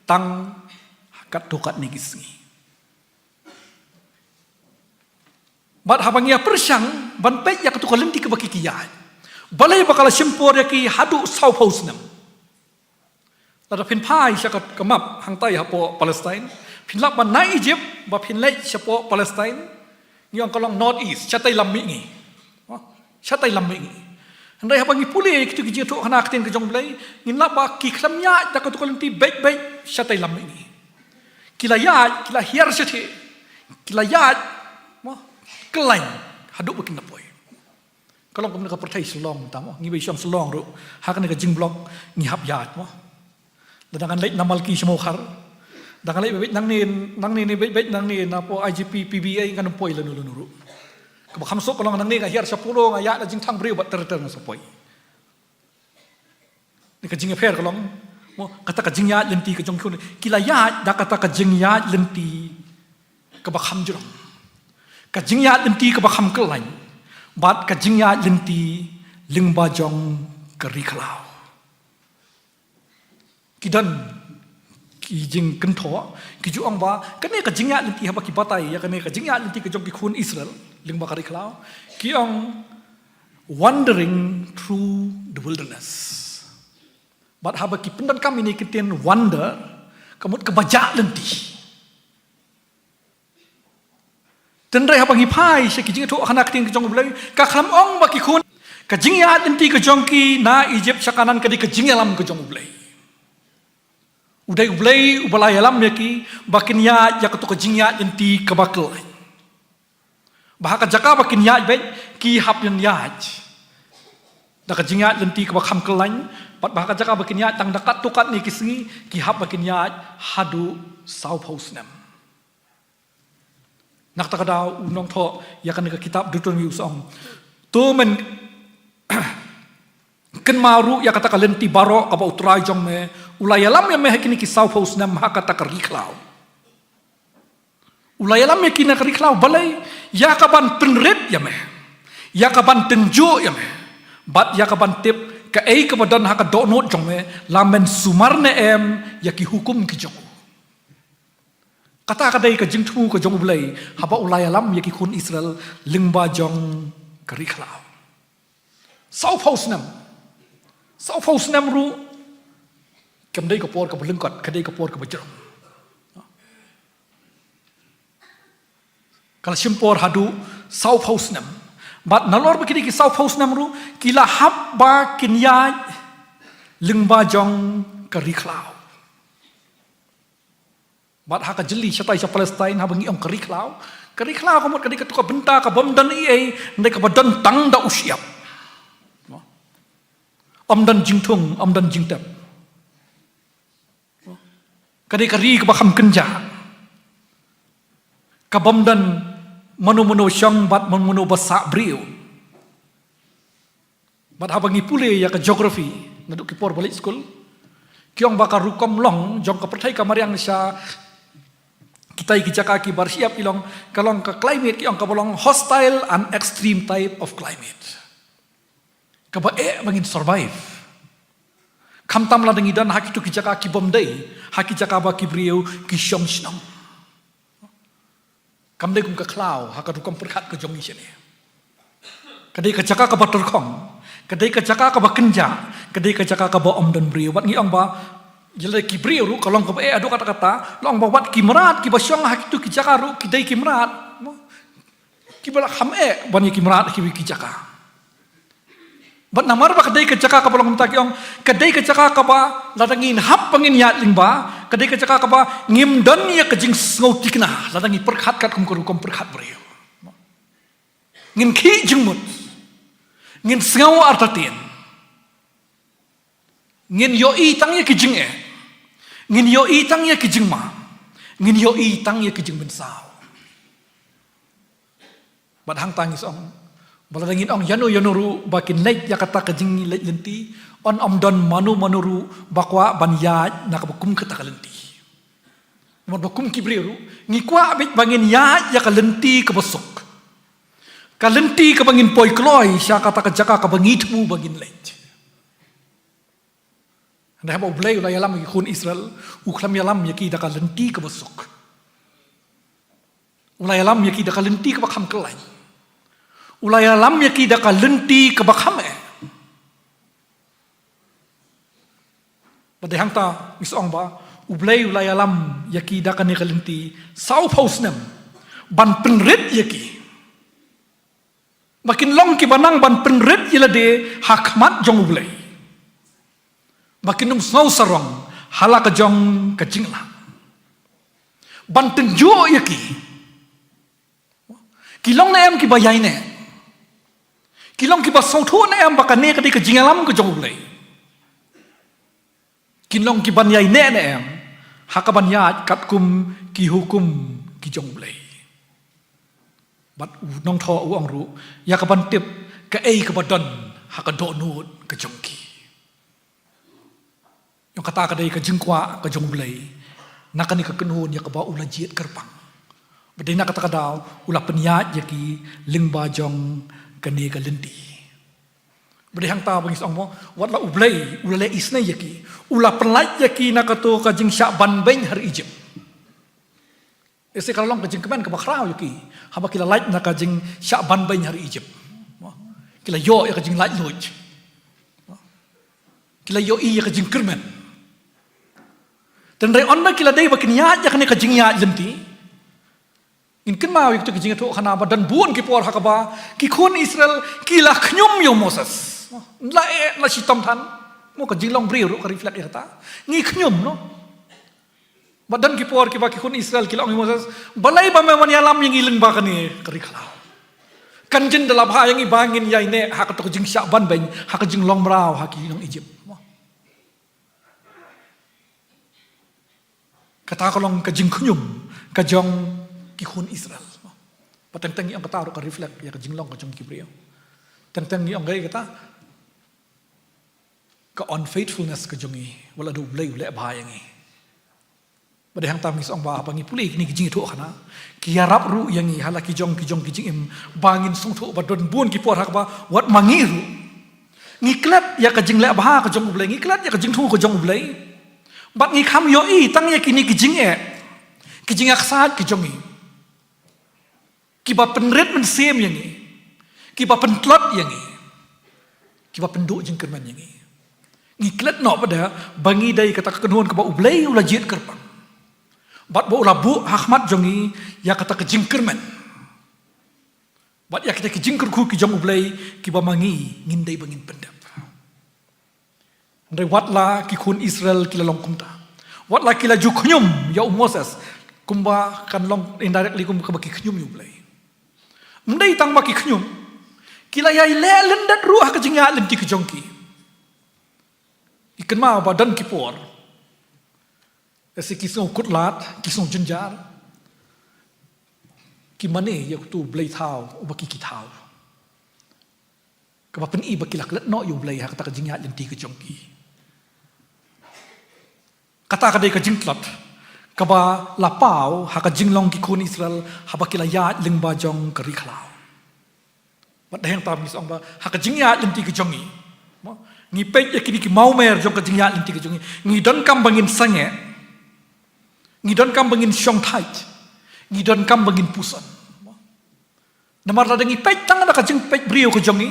tang hakat tokat ni gisngi bat habang ya persyang ban pek ya tu kalenti ke baki kiya balai bakala simpor ya ki hadu South House nem tada pin pai syakat kemap hang tai hapo Palestine pin lap ban nai Egypt ba pin lek syapo Palestine yang kolong North East chatai lammi ngi chatai lammi ngi andai habangi pule kitu ki tu khana aktin ke jong blai ngin la ba ki khlamnya ta ko kolenti baik chatai lammi ngi kila hiar seti kila ya mo kelain haduk bakin napoi kolong kom ka pertai selong ta mo ngi be syam selong ru hakane ka jing blok ngi hap ya mo dadangan leit namal ki semokhar Dah kalai bebek nang ni bebek nang ni napo IGP PBA kan poi lanu. Kebak hamsok kalau nang ni ngahir 10 ngaya na jing thang beri bat ter na sapoi. Ni ka jing affair kalau mo kata ka jing ya lenti ka jong kun kila ya da kata ka jing ya lenti kebak ham jurong. Ka jing ya lenti kebak ham kelain. Bat ka jing ya lenti lingba jong keri kalau. Kidan ki jing kentho ki ju ong ba kane ka jingya lenti haba ki batai ya kane ka jingya lenti ka jong ki khun Israel ling ba kari khlau ki ong wandering through the wilderness but haba ki pendan kami ni kiten wander kamut ke bajak lenti tenrai haba ngi pai se ki jing tho khana kting jong blai ka kham ong ba ki khun ka jingya lenti ka jong ki na Egypt sakanan ka di ka jingya lam ka jong blai Udai ublai ubalai alam yaki bakin ya ketu kejingya enti kabakal. Bahaka jaka bakin ya bet ki hap yan ya. Da kejingya enti kabakam kelain pat bahaka jaka bakin ya tang dekat tukat ni kisngi ki hap bakin ya hadu South House nem. Nak takada unong tho ya kan ke kitab Deuteronomy usong. Tu men ken maru ya kata kalenti baro ka ba utrai jong me ulayalam ya meh kini ki South House nam hakata kariklau ulayalam ya kini kariklau balai ya kaban penret ya meh ya kaban tenjo ya meh Bat ya ka bantip ka ei ka badan ha ka donot jong me lamen sumar ne em ya ki hukum ki jong. Kata kadai ka jingtu ka jong ulai haba ulai alam ya ki kun Israel lingba jong kariklau. Sau paus nam ru kam dai ka por ka belengkat kadai ka por ka bajram. Kalau simpor hadu sau paus nam bat nalor begini ki sau paus nam ru kila hab ba kinya lingba jong kariklau. Bat haka jeli satai sa Palestine ha bangi ong kariklau kamot kadi ka tuka benta ka bom dan ei ndai ka badan tang da usiap. Dan jingtung dan jingtep. Kadi ka ri ka bakam kenja. Ka bom dan manu syang bat manu basak brio. Bat ha bangi pule ya ka geografi naduk ki por balik school. Kiong bakar rukom long jong ka pertai ka mariang sya kita kijaka ki bersiap ilong kalong ke climate ki ang kabolong hostile and extreme type of climate. Kabae mangin survive. Kamtam la dengidan haki tu kijaka ki bomdai, haki jaka ba ki brio ki syom shnam. Kamdai kum ka klau haka tu kom perkat ke jong isene. Kadai ka jaka ka batur kong, kadai ka jaka ka ba kenja, kadai ka jaka ka ba om dan brio. Wat ngi ang ba Jala kibri ru kalau kau adu kata-kata, long bawa kimrat, kibasyong hak itu kijakaru, kidai kimrat, kibala khame banyak kimrat kibi kijaka. Bat namar ba kadai kijaka ka balong takyong, kadai kijaka ka ba ladangin hap pangin yat lingba, kadai kijaka ka ba ngimdan ya kejing ngau tikna, ladangi perkhat kat kum perkhat beriu. Ngin ki jengmut, ngin ngau artatin, ngin yoi tangnya kejing ngin yo itang ya kijing ma ngin yo itang ya kijing bensau bat hang tangis ong baladangin ong yanu ru bakin leit ya kata kijing leit lenti on don manu ru bakwa banya nakabakum kata kalenti mo bakum kibriru ngikwa abit bangin ya kalenti kabasok kalenti kabangin poi kloi sya kata kajaka kabangitmu bangin leit. Dah apa ulai alam yang kun Israel, uklam alam yang kita dah lenti ke besok. Ulai alam yang kita dah lenti ke bakam kelai. Ulai alam yang kita dah lenti ke bakam Pada hang ta misong ba, ulai alam yang kita dah lenti, sau pausnem, ban penrit yaki. Makin long ki banang ban penrit yelade hakmat jong ulai. Makin nung snow sarong hala ka jong ka jingla banten jo yaki kilong na em ki bayai ne kilong ki ba sautu na em bakane ka di ka jingalam ka jong ulay kilong ki banyai ne na em haka banyat kat kum ki hukum ki jong ulay bat nong tho uang ru ya ka bantip ka ei ka badan haka do nut ka jong ki yung kata kadai ka jingkwa ka jong blay nakani ka kenun ya ka ba ula jiet kerpang badai nak kata kadaw ula penyat yaki lingba jong kani ka lendi badai hang ta bangis ong mo wat la ublay ula le isna yaki ula penlait yaki nakato ka jing Syaban ben har Egypt ese kalong ka jing kemen ka bakrao yaki haba kila lait na ka jing Syaban ben har Egypt kila yo ya ka jing lait loj kila yo i ya ka jing kermen dan rai onna kila dai bakin ya kane ka jingya lenti in kin ma wi to jinga to khana ba dan buon ki por hakaba ki khon Israel kila khnyum yo Moses la si tom than mo ka jinglong bri ru ka reflect ta ngi khnyum no badan ki por ki ba ki khon Israel kila ong Moses balai ba me wan yalam yang iling ba kani kari khala kan jin dalab ha yang ibangin yai ne ha ka to jing Syaban ben ha ka jinglong brau ha ki nong Egypt kata kalong kajing kunyum kajong kihun Israel patentang yang kata ka reflect ya kajing long kajong kibriyo tentang yang gay kata ka unfaithfulness kajong wala do blay ule bahayangi pada hang tamis ong ba bangi puli ni kajing itu kana kiarap ru yang hala kijong im bangin sung tho badon buon ki por hakba wat mangiru ngiklat ya ka jing le bah ka jong ublei ngiklat ya ka jing thu ka jong ublei bat ngi kham yo i tang ya kini ki jing ki jing ak sa ki jong i ki ba penret men sem yang i ki ba pentlot yang i ki ba pendu jing kerman yang i ngiklat no pada bangi dai kata kenuan ka ba ublei ula jit kerpang bat bo ula bu Ahmad jong i ya kata ka jing kerman bat ya kita ki jing kerku ki jong ublei ki ba mangi ngindai bangin pendap Ndai watla ki kun Israel kila long kumta. Watla kila ju knyum ya Moses kumba kan long indirectly kum ka ki knyum yu blai. Ndai tang ba ki knyum kila ya le lendat ruah ka jingya lenti ki jongki. Ikan ma ba dan ki por. Esi ki song kutlat ki song jenjar. Ki mane ya tu blai thau ba ki thau. Ka ba pen i ba kilak let no yu blai ha ka jingya lenti ki jongki. Kata kadai ka jingklat kaba lapau haka jinglong ki kun Israel haba kila ya lingba jong kari khalau bat daheng tam mis ong ba haka jingya lenti ki jongi ngi pej ya kini ki mau mer jong ka jingya lenti ki jongi ngi don kam bangin sange ngi don kam bangin shong thait ngi don kam bangin pusan namar la ngi pej tang na ka jing pej brio ko jongi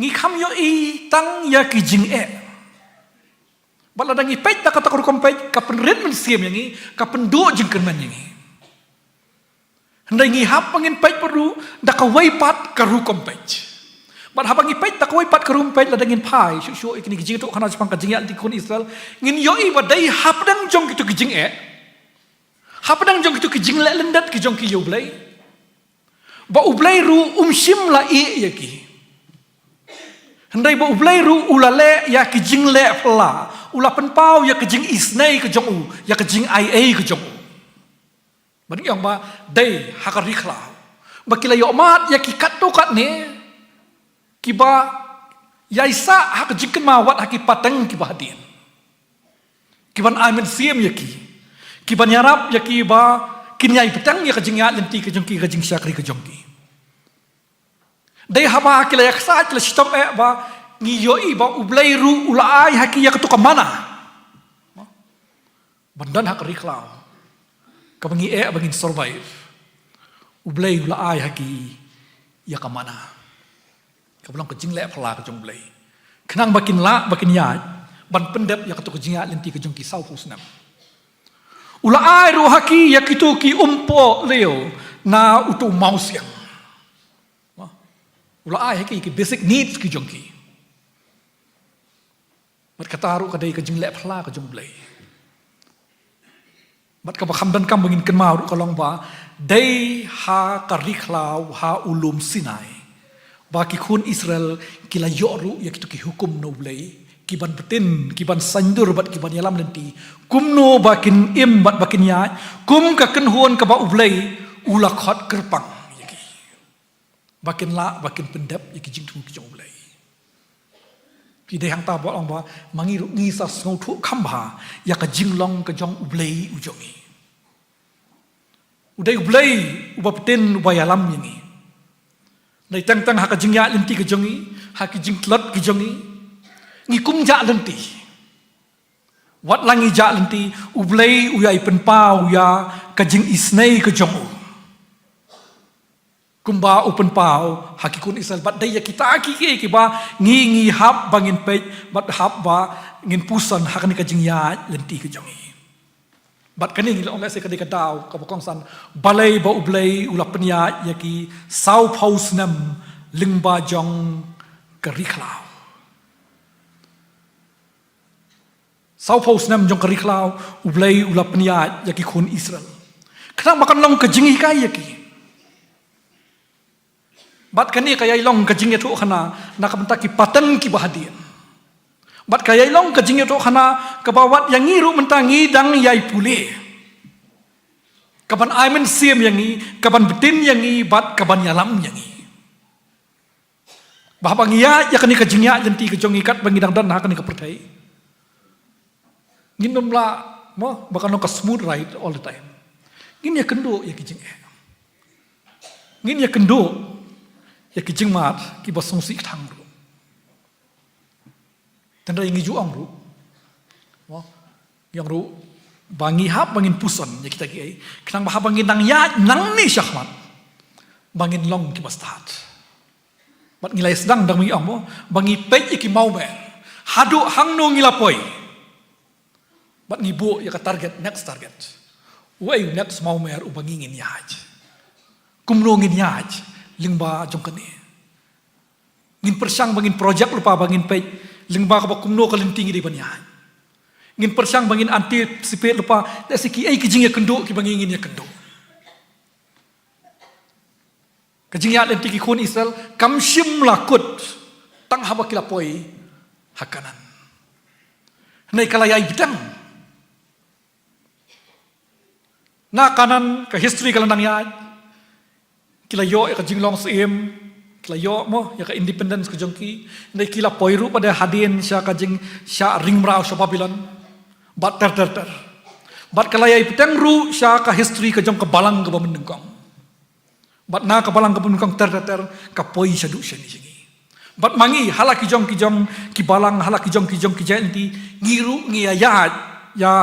ngi kham yo i tang ya ki jing Bala dangi pej tak kata kuru kompej kapen red men siam yang ini kapen do jengker men yang ini. Hendai ngi hap pangin pej perlu dak kawai pat karu kompej. Bal hap ngi pej tak kawai pat karu kompej la dangin pai syu ikini kijing tu kana sepang kijing ya di kun Israel ngin yoi badai hap dang jong kitu kijing hap dang jong kitu kijing le lendat ki jong ki yo blai. Ba ublai ru shim la yaki. Hendai ba ublai ru ulale ya kijing le pla. Ula penpau ya kejing isnei ke jong u ya kejing ia ke jong u bani yang ba dai hakari khla ba kila yo mat ya ki kat to kat ne ki ba ya isa hak jiken ma wat haki pateng ki ba hadin ki ban amen siem ya ki ban yarap ya ki ba kinyai petang ya kejing ya lenti ke jong ki kejing syakri ke jong ki dai haba kila ya sa kila stop ba ngi yoi ba ublai ru ulai haki ya ketuka mana bandan hak riklau ka bangi bangin survive ublai ulai haki ya ka mana ka belong ke jingle phala ka jong blai kenang bakin la bakin ya ban pendep ya ketuka jinga lenti ke jong ki sau pusnam ulai ru haki ya kitu ki umpo leo na utu mausiam ulai haki ki basic needs ki jong ki Mat kataru kadai ka jing le phla ka jong blai. Mat ka bakham dan kam bangin ken mau ka long ba dai ha ka riklau ha ulum Sinai. Ba ki khun Israel kila yoru ya kitu ki hukum no blai ki ban betin ki ban sandur bat ki ban yalam lenti kum no bakin im bat bakin ya kum ka ken huon ka ba ublai ula khot kerpang yaki. Bakin la bakin pendap yaki jing tu ki jong blai. Pi dai hang ta bo ong ba mangi ru ngi sa sno thu kham ba ya ka jinglong ka jong ublei u jongi udai ublei ubapten ubayalam yani nai tang tang ha ka jingya lenti ka jongi ha ki jingklot ki jongi ngi kum ja lenti wat langi ja lenti ublei uyai penpau ya ka jing isnei ka jong kumba open pau hakikun Israel bat daya kita ki ba ngi hap bangin pej bat hap ba ngin pusan hakani ka jingya lenti ka jongi bat kani ngi ong lese ka de ka daw ka bokong san balai ba ublei ula penya yaki sau paus nam lingba jong ka riklau sau paus nam jong ka riklau ublei ula penya yaki kun Israel kenang makan long ka jingi kai yaki Bat kani kaya ilong kajing itu khana nakabenta ki patan ki bahadian. Bat kaya ilong kajing itu khana kabawat yang ngiru mentangi dang yai pule. Kaban aimen siam yang ni, kaban betin yang ni, bat kaban yalam yang ni. Bah bangia ya kani kajingnya jenti kejong ikat bangidang dan hakani kepertai. Nginom la mo bakal ka smooth ride all the time. Ngin ya kendo ya kijing. Ngin ya kendo ya kijing mat ki basong si thang ru tanda yang ngiju ang ru yang ru bangi hap bangin puson ya kita ki kenang bah bangin nang ya nang ni syahmat bangin long ki bastat bat ngilai sedang dang mi amo bangi pej ki mau be hadu hang no ngilapoi bat ngibu ya ka target next target wei next mau mer u bangi ngin yaj kumno ngin yaj lingba jong kani ngin persang bangin project lupa bangin pej lingba ka kumno ka linting di ban yaj ngin persang bangin anticipate lupa da siki ai kijing ya kendo ki bangi ngin ya kendo kijing ya lenti ki kun Israel kam shim lakut tang haba kilapoi hakanan nei kalayai bidang na kanan ka history kalandang ya kilayo ya ka jinglong sim kilayo mo ya ka independence ka jongki nei kilapoi ru pada hadin sya ka jing sya ringmrau sya Babylon bat ter bat kalayai bidang ru sya ka history ka jong ka balang ka bamendengkong bat na ka balang ka bamendengkong ter ka poi sya du sya ni jingi bat mangi hala ki jong ki balang hala ki jong ki janti ngiru ngia ya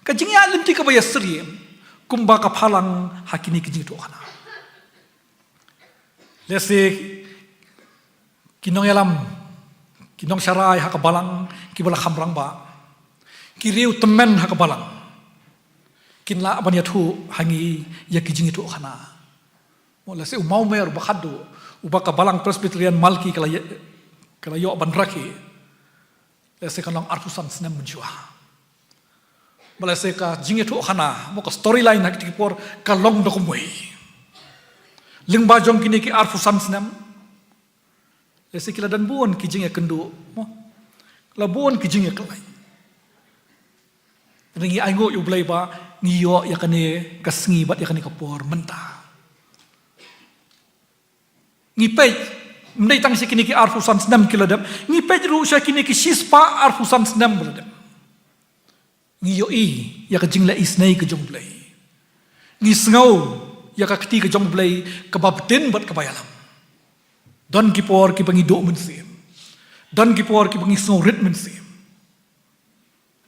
ka jingya lenti ka bayasri kumba ka phalang hakini ki jing to kana lese kinong yalam kinong syarai ha ka balang ki bala khamrang ba ki riu temen ha ka balang kinla ban ya thu hangi ya ki jing to kana mo lese u mau mer ba khadu uba ka balang Presbyterian Malki kala yo ban raki lese kanang arpusan snem menjua balase ka jinge to khana mo ka storyline hak tikipor ka long dokumoi lingba jong kini ki arpusan snem lese kila dan buon ki jinge kendo mo la buon ki jinge kalai ringi aingo yu blai ba ngiyo ya kane kasngi bat ya kane kapor mentah ngipej mendai tang si kini ki arfusan senam kiladam ngipej ru sya kini ki sispa arfusan senam kiladam ngiyo ya ka jingla isnai ka jongblai ngisngau ya ka kti ka jongblai ka babden bat ka bayalam don ki por ki bangi do mensim don ki por ki bangi snorit mensim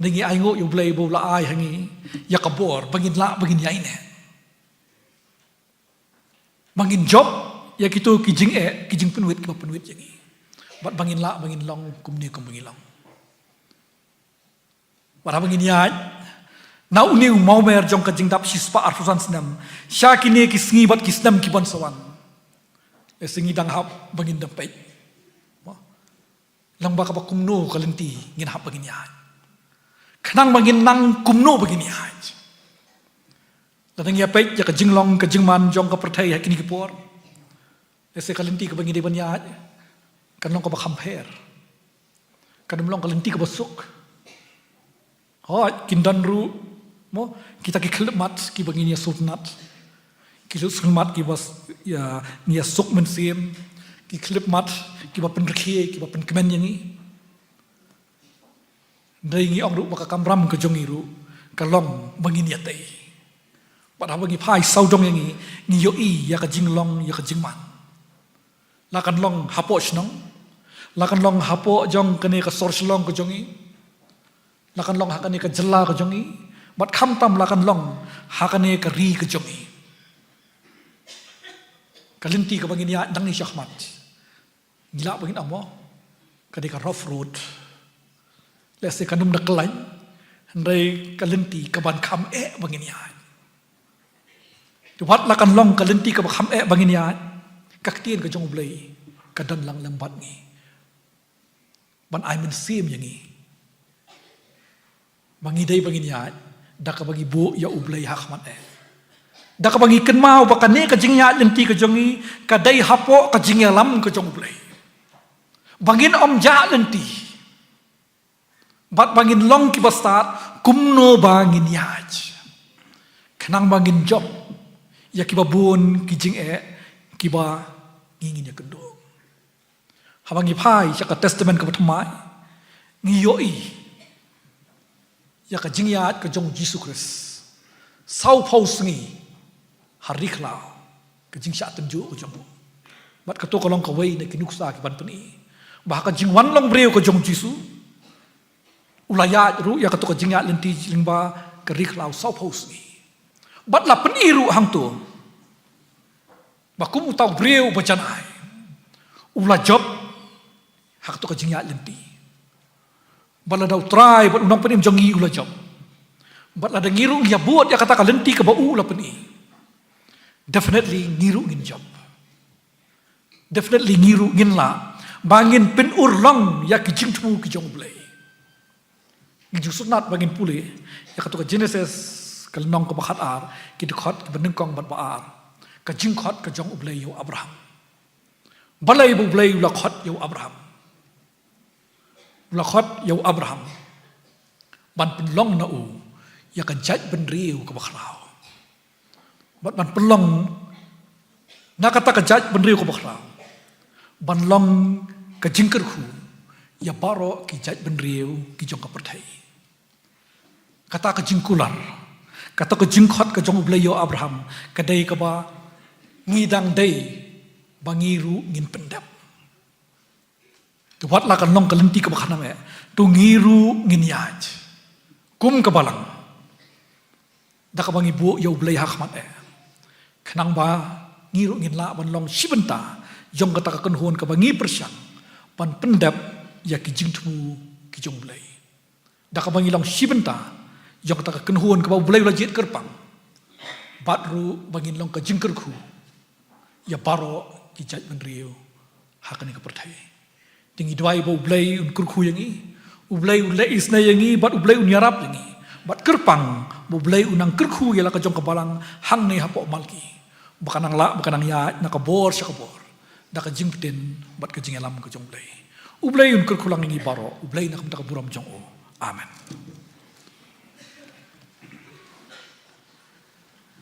ningi aingo yu blai bo la ai hangi ya ka bor bangin la bangin yaine bangin job ya kitu kijing penuit ki penuit jangi bat bangin la bangin long kumni kum bangin long wara bangin ya na uni mau mer jong ka jing dap sispa arfusan senam sya kini ki sngi bat ki senam ki ban sawan e singi dang hap bangin dapai lang ba ka kumno ka lenti ngin hap bangin ya kanang bangin nang kumno bangin ya ladang ya pai ya ka jinglong ka jingman jong ka perthai ha kini ki por ese kalinti ka bangi de banya kan long ka ba compare kan long kalinti ka basuk kindan ru mo kita ki khlemat ki bangi ni sulnat ki sulmat ki bas ya ni suk men sim ki khlemat ki ba pen rkhe ki ba pen kemen yangi dai ngi ong ru ba ka kamram ka jongi ru ka long bangi ni tai ba bangi phai sau dong yangi ni yo ya ka jinglong ya ka jingman lakan long hapo shnong lakan long hapo jong kene ka sor shlong ko jongi lakan long hakane ka jella ko jongi bat kham tam lakan long hakane ka ri ko jongi kalinti ka bangin ya dang ni syahmat gila bangin amo kade ka rough road lese kanum na klain ndai kalinti ka ban kham bangin ya wat lakan long kalinti ka kham bangin ya kaktian ka jong blai ka dan lang lambat ni ban ai men sim yangi bangi dai bangin ya da ka bagi bu ya ublai hakmat da ka bagi ken mau ba kane ka jing ya lenti ka jongi ka dai hapo ka jing ya lam ka jong blai bangin om ja lenti bat bangin long ki bastat kumno bangin ya kenang bangin job ya ki babun ki jing ki ba ngingin ya kendo habangi phai ya ka testament ka thmai ngiyoi ya ka jingyat ka jong Jesus Christ sau phau sngi hari khla ka jingsha tanju ko jong bat ka to ka long ka wei ne kinuksa ki ban pani ba ka jingwan long breu ka jong Jesus Ulaya ru ya katu ka jingya lenti lingba ka riklau sau pos ni. Bat la peniru hang tu. Bakum utau breu bacanai. Ula job hak tu ka jingya lenti. Bat la dau try bat unang penim jongi ula job. Bat la da ngiru ya buat ya kata ka lenti ka bau ula peni. Definitely ngiru ngin job. Definitely ngiru ngin la. Bangin pen urlang ya ki jing tu ki jong blai. Ngi sunat bangin puli ya katu ka Genesis kal nong ka bakhat ar ki dekhot ki beneng kong bat baar ka jing khot ka jong ublai yo Abraham. Balai bu blai la khot yo Abraham. La khot yo Abraham. Ban pen long na u ya ka jaj ben riu ka bakhrao. Ban pelong na kata ka jaj ben riu ka bakhrao. Ban long ka jingker khu ya baro ki jaj ben riu ki jong ka perthai. Kata ka jingkular kata ka jingkhot ka jong ublai yo Abraham kadai ka ba ngidang dei bangiru ngin pendap. Tu wat la kan long ka lenti ka bakhana me tu ngiru ngin yaj. Kum ka balang. Da ka bangi bu yo ublai hakmat Kenang ba ngiru ngin la ban long sibenta jong kata ka kenhon ka bangi persyang pan pendap ya ki jingtu ki jong blai. Da ka bangi long sibenta jong kata ka kenhon ka ba blai la jit kerpang. Batru bangin long ka jingker khu ya baro ki jaj ben riu hakani ka perthai. Tingi dwai ba blai un kurkhu yang i ublai ulai isna yang i bat ublai un yarap yang i bat kerpang bu blai unang kurkhu ya la ka jong ka balang hang nei hapo malki. Bakanang la bakanang ya na ka bor sya ka bor. Da ka jingpten bat ka jingalam ka jong blai. Ublai un kurkhu lang yang i baro ublai na kam ta ka buram jong o. Amen.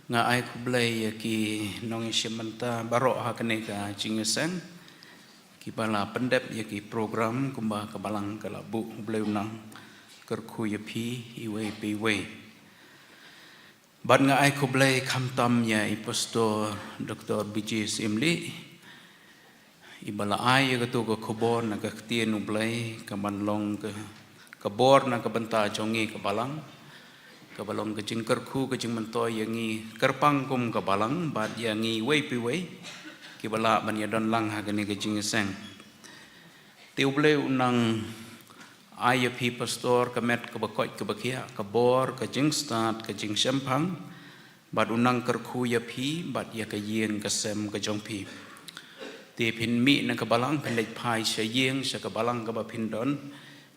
Nga ai kublai ya ki nong isimanta baro hakane ka jingesang ki bala pendep ya ki program kumba ka balang ka labu blai unang kerku ya pi iwe pi we. Bat nga ai kublai kamtam ya Pastor Dr. BJ Simli ibala ai ya tu ka khobor na ka tien ublai ka manlong ka bor na ka banta jongi ka balang ka balong ka jing kerku ka jing mentoy yangi kerpang kum ka balang bat yangi wei pi wei ki bala ban ya don lang ha gani ka jing sang te ublai unang IAP pastor kamet ka bakot ka bakia ka bor ka jing start ka jing sempang bat unang kerku ya pi bat ya ka yeng ka sem ka jong pi te pin mi na ka balang pen lek pai sha yeng sha ka balang ka ba pin don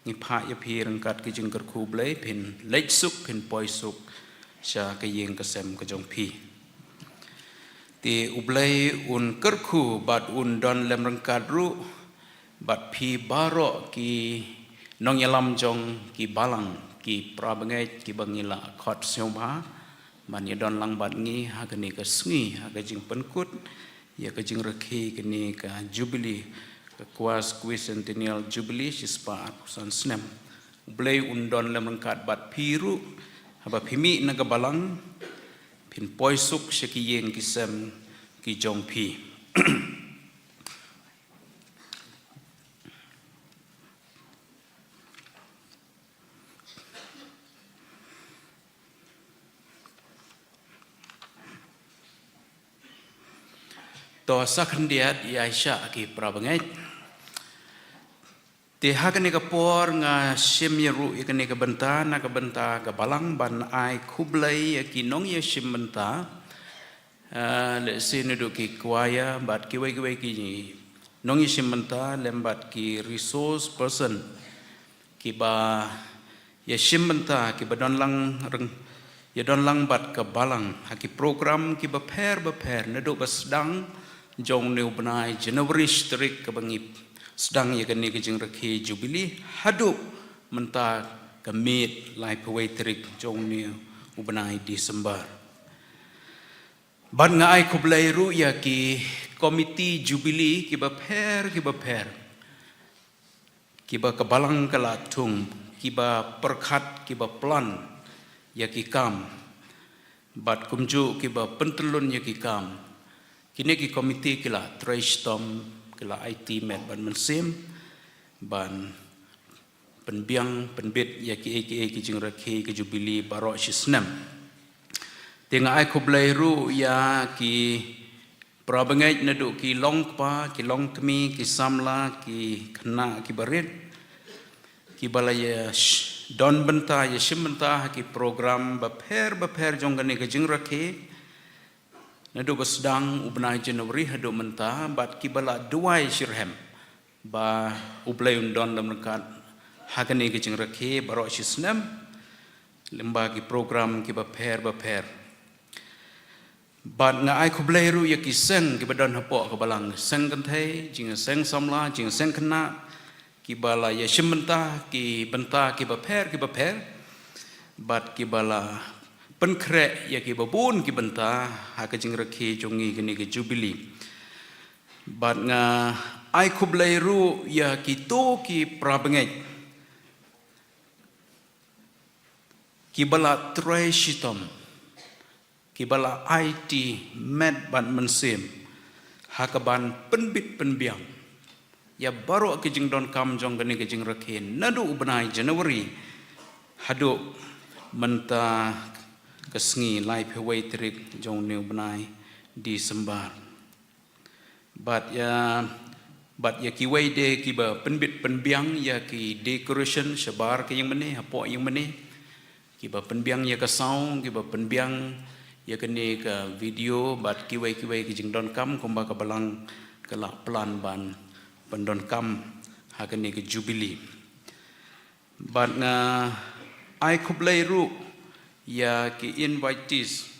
ni pha ya pi rangkat ka jing kerku blai pin lek suk pin poi suk sha ka yeng ka sem ka jong pi te ublai un kerku bat un don lem rangkat ru bat pi baro ki nong yalam jong ki balang ki prabangai ki bangila khot sioma man ya don lang bat ngi ha ka ni ka sngi ha ka jing penkut ya ka jing rakhi ka ni ka jubilee ka kwas centennial jubilee sispa san snem blai undon lam rangkat bat piru haba phimi na ka balang pin poisuk shaki yeng ki sem ki jong pi to sakandiat ya Aisha ki prabangai te hakane ka por nga simyeru ikane ka benta na ka benta ka balang ban ai kublai ki nong ye simbenta le sinudu ki kwaya bat ki wei ki nong ye simbenta lembat ki resource person ki ba ye simbenta ki badon lang reng ya don lang bat ka balang haki program ki ba per nedu basdang jong neu benai Januari strik ke bangip sedang ya kini kejeng rakhi jubilee hadu menta kemit lai pawai trik jong neu benai Disember ban ngai kublai ru ya ki komiti jubilee ki ba per ki ba kebalang kalatung ki ba perkhat ki ba plan ya ki kam bat kumju ki ba pentelun ya ki kam kini ki komiti kila Trace Tom kila IT met ban mensim ban penbiang penbit ya ki jing rakhi ke jubili barok shisnam tengah ai kublai ru ya ki prabangai nadu ki longpa ki longkmi ki samla ki khna ki barit ki balaya don benta ya shim benta ki program baper jong gane ke jing rakhi nadu basdang ubnai Januari hadu menta bat ki bala duai shirhem ba ublai undon dam nekat hakani ke jing rakhi barok shisnam lemba ki program ki baper bat nga ai kublai ru ya ki seng ki badon hapok ke balang seng kan thai jing seng samla jing seng khna ki bala ya shimenta ki benta ki baper bat ki bala penkre ya ki babun ki benta ha ke jing rakhi jongi gini ke jubili bat nga ai kublai ru ya ki to ki prabangai ki bala trai shitom ki bala IT med ban mensim hakaban penbit penbiang ya baru ke jing don kam jong gani ke jing rakhin nadu ubnai Januari hadu menta kesngi lai phewai trik jong ne ubnai Disember bat ya ki wai de ki ba penbit penbiang ya ki decoration shabar ke yang mene hapo yang mene ki ba penbiang ya ka sound ki ba penbiang ya kene ka video bat kiwai ki jing don kam komba ka balang kala plan ban pendon kam ha kene ke jubili bat nga ai kublai ru ya ki invitees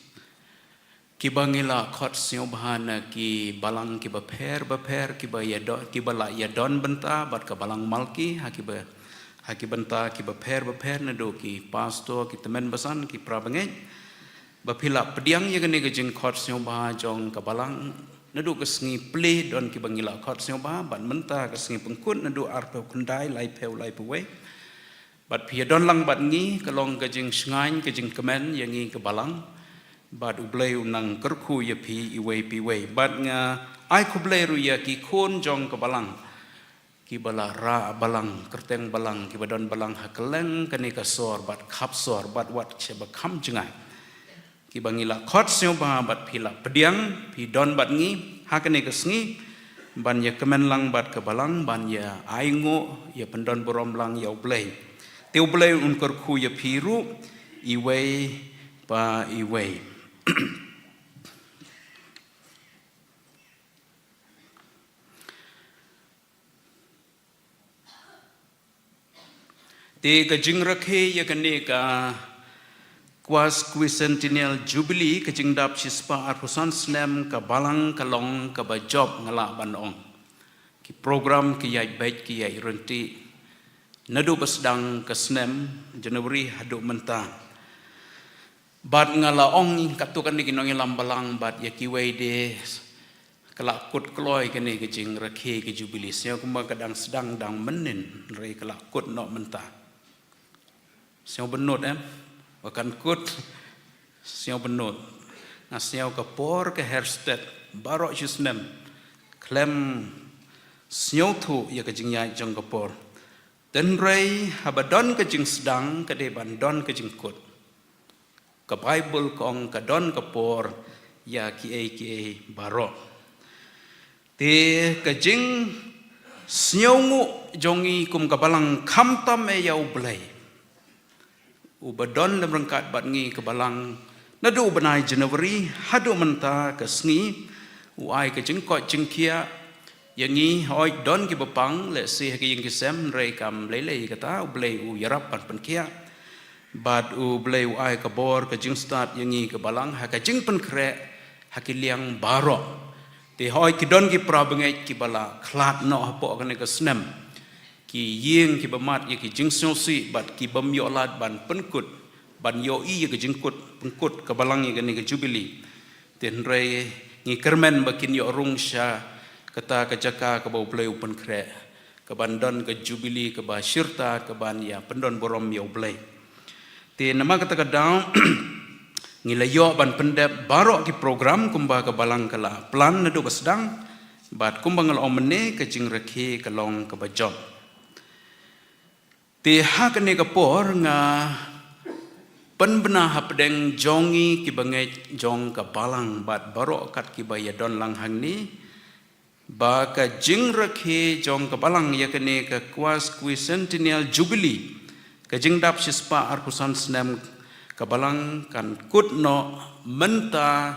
ki bangila khot sio bahana ki balang ki baper ki ba ya do ki bala ya don benta bat ka balang malki ha ki benta ki baper na do ki pastor ki temen basan ki prabangai bapila pediang ya gane gejing khot sio ba jong ka balang nadu kesngi play don ki bangila khot sio ba ban menta kesngi pengkut nadu arpe kundai lai puwe bat pia don lang bat ngi kalong gejing sngain gejing kemen yang ngi ke balang bat ublei unang kerku ya pi iwe bat nga ai kublei ru ya ki khon jong ka balang ki bala ra balang kerteng balang ki badon balang hakeleng kane ka sor bat khap sor bat wat che ba kham jengai ki bangila khot sio ba bat phila pediang pi don bat ngi hakane ke sngi ban ya kemen lang bat ke balang ban ya aingo ya pendon borom lang ya ublei te ublei un kerku ya piru iwe ba iwe te ka jing rakhe ya kane ka Kwas Quincentennial Jubilee ke jingdap sispa arpusan snem ka balang kalong ka bajob ngala banong ki program ki yai baik ki yai renti nadu basdang ka snem Januari hadu menta bat ngala ong katukan ni kinong ilam balang bat ya ki wai de kala kut kloi kene ke jing rakhe ke Jubilee sia kuma kadang sedang dang menin rei kala kut no menta sia benut Wakan kut siau benut na siau kapor ke herstad barok jusnem klem siau tu ya ke jingya jong kapor dan rei habadon ke jing sedang ke de bandon ke jing kut ke bible kong ke don kapor ya ki barok te ke jing siau ngu jongi kum kabalang khamtam e yau blai ubadon dalam rangkat bat ngi ke balang nadu benai Januari hadu menta ke sngi uai ke jengkot jengkia yang ngi hoi don ki bepang le si ke yang kisem rei kam lelei kata ublei u yarap pan penkia bat ublei uai ke bor ke jeng start yang ngi ke balang ha ke jeng pen krek ha ki liang barok te hoi ki don ki prabengai ki bala klat no hapo kan ke snem ki yeng ki bamat ye ki jing sosi bat ki bam yo lat ban penkut ban yo i ye ki jingkut pengkut ke balang ye gani ke Jubilee ten rei ngi kermen bakin yo rung sha kata ke jaka ke bau play open kre ke bandon ke Jubilee ke ba syirta ke ban ya pendon borom yo play te nama kata ke daun ngila yo ban pendep barok ki program kumba ke balang kala plan nadu basdang bat kumbang al omne ke jing rakhe ke long ke bajob Ti hak ni kapor nga penbena hapdeng jongi ki bangai jong ka balang bat barok kat ki baya don lang hang ni ba ka jing rakhe jong ka balang yakne ka kwas centennial jubilee ka jing dap sispa arkusan snem ka balang kan kut no menta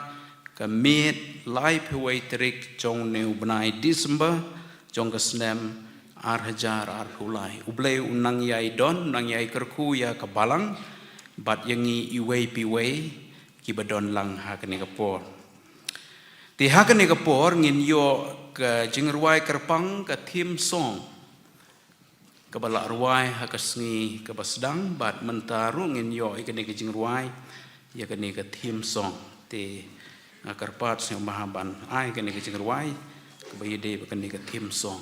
ka mit life way trik jong neu benai December jong ka snem ar hajar ar hulai ublei unang yai don unang yai kerku ya ka balang bat yangi iwei piwei ki badon lang hakani kapor ti hakani kapor ngin yo ka jingruai kerpang ka thim song ka bala ruai hakasngi ka basdang bat mentaru ngin yo ikani ka jingruai ya kani ka thim song ti karpat sing mahaban ai kani ka jingruai ka bayide kani ka thim song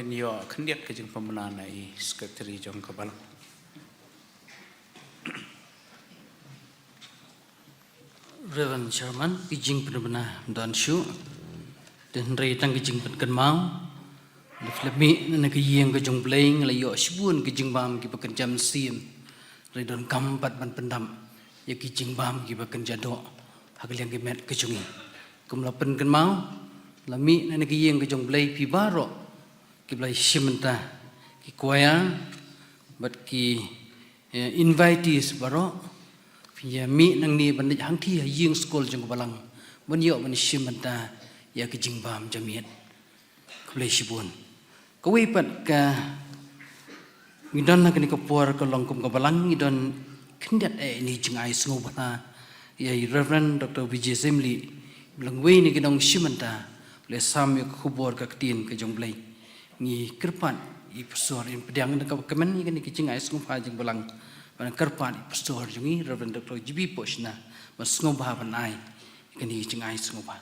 kan yo khendiat ke jing pemena nai sekretari jong kabalang Reverend Chairman, kijing benar-benar dan syu dan rei tang kijing pen mau le flemi na ke yeng ke jong bleng la yo sibun kijing bam ki pakan jam sim rei don kampat ban pendam ya kijing bam ki pakan jado hagaliang ke met ke jongi kum la pen mau la mi na ke yeng ke jong blei pi baro ki blai simenta ki kwaya bat ki invitees baro ya mi nang ni bandit hang thi ying school jong balang ban yo ban simanta ya ke jingbam jamiat kule sibun ko wi pat ka ngidon na kini ko por ko longkum ko balang ngidon kindat ni jingai sngo bana ya Reverend Dr. Vijay Semli bilang wi ni kidong simanta le sam yo khubor ka tin ke jong blai ni kerpan i persor in pedang ka kemen ni kini jingai sngo pha jing balang Pada kerpan pastor jungi Reverend Dr. GB Poshna mas ngobah banai kini cengai ngobah.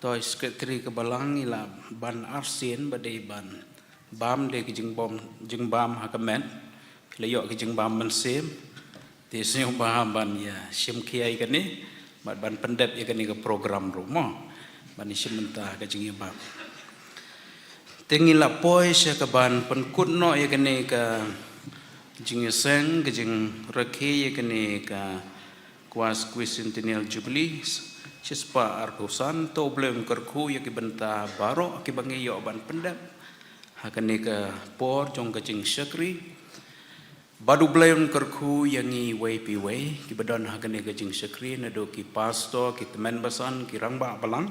Toi sekretari kabalang ila ban arsien badai ban bam de ke jing bam hakamen layo ke jing bam mensem Tiada bahan ya, sim kiai kan ni, ban pendep ya kan ni ke program rumah, ban sim mentah ke jengi bab. Tengi lapoi saya ke ban penkut no ya kan ni ke jengi seng ke jeng rekhi ya kan ni ke kuas Quincentennial Jubilee, cispa arkusan to belum kerku ya ke bentah baro ke bangi yo ban pendep, hakan ni ke por jong ke jeng sekri. Badu belayan kerku yang ni way pi way, ki badan hakan ega jing sekri nado ki pastor ki teman basan ki rangba balang,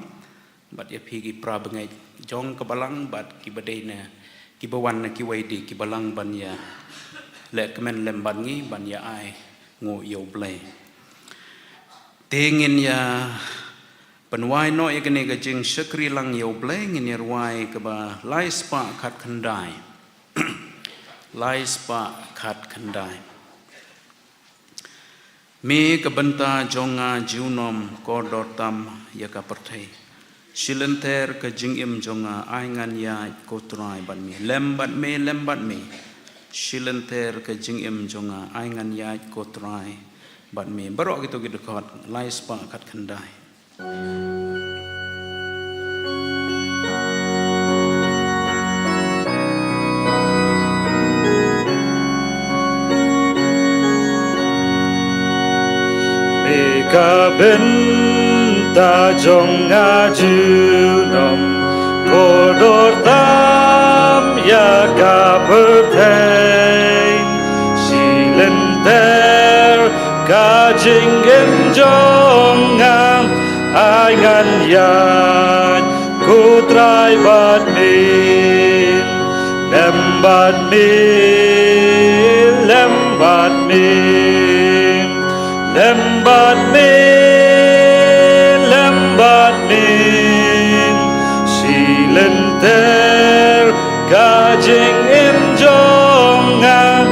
bat ya pi ki pra bengai jong ke balang bat ki badai na ki bawan na ki way di ki balang ban ya let kemen lem ban ngi ban ya ai ngo yo blay. Tengin ya penwai no ega ega jing sekri lang yo blay ngin ya ruai ke ba lai spa kat kendai. Lai spa khat khandai me kabanta jonga junom kodotam yaka perthai silenter ka jingim jonga aingan ya kotrai ban me lembat me silenter ka jingim jonga aingan ya kotrai ban me barok gitu kot lai spa khat khandai Ka benta jong ajunom kodor tam ya ka pertain silenter ka jingem jong am aingan yan kutrai bat min lembat min lembat min silenter kajing im jongan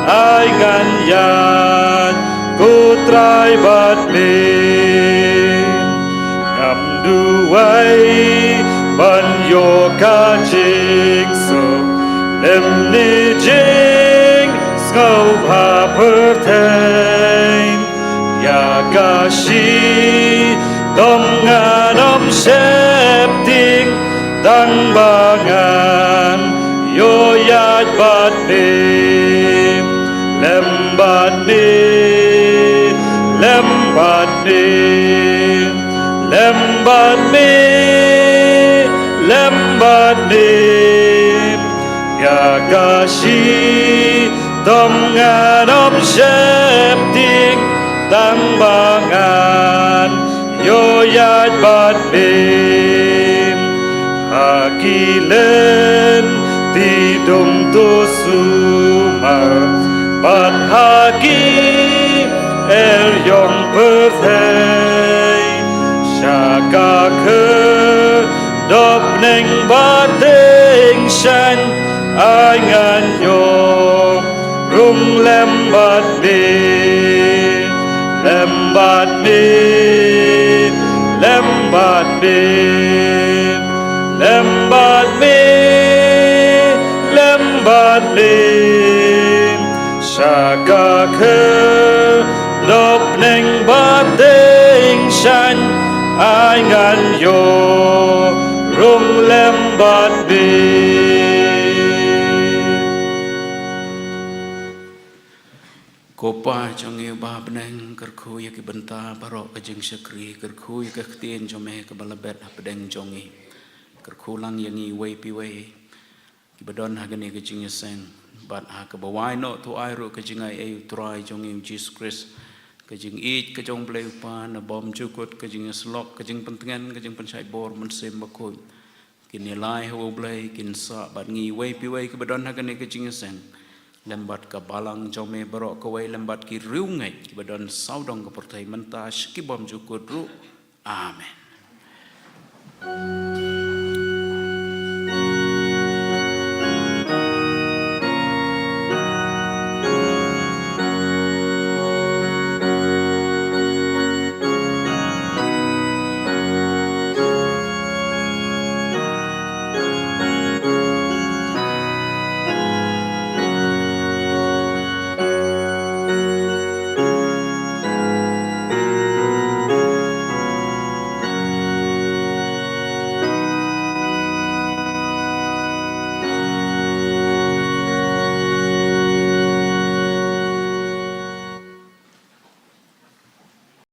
aingan yan kutrai bat min ngam duai ban yo kajing so lem ni jing skau pa pertain ya kashi dom nganom septing tang bangan yo yat bat bim lembat bim lembat bim lembat bim lembat bim ya kashi dom nganom septing tang bangan yo yat bat bim hakilen tidum tu sumar bat haki yong perthei syaka ke dop neng bateng shan ai ngan yo rung lem bat mi lem bat mi lem bat mi lem bat mi lem bat mi shaka ke lop neng bat ding shan ai ngan yo rung lem bat mi Kopa trong yêu ba beneng kerku ya ki benta barok ke jing syakri kerku ya ke ktien jome ke balabet pedeng jongi kerku lang yang i wei pi wei ki badon hagani ke jing seng bat ha ke bawai no tu ai ru ke jing ai eu trai jong im Jesus Christ ke jing it ke jong bleu pa na bom jukut ke jing slok ke jing pentengan ke jing pensai bor men sem bakoi kin nilai ho blei kin sa bat ngi wei pi wei ke badon hagani ke jing seng lembat ka balang jome barok ka wei lembat ki riu ngai ki badon saudong ka pertai mentas ki bom jukut ru amen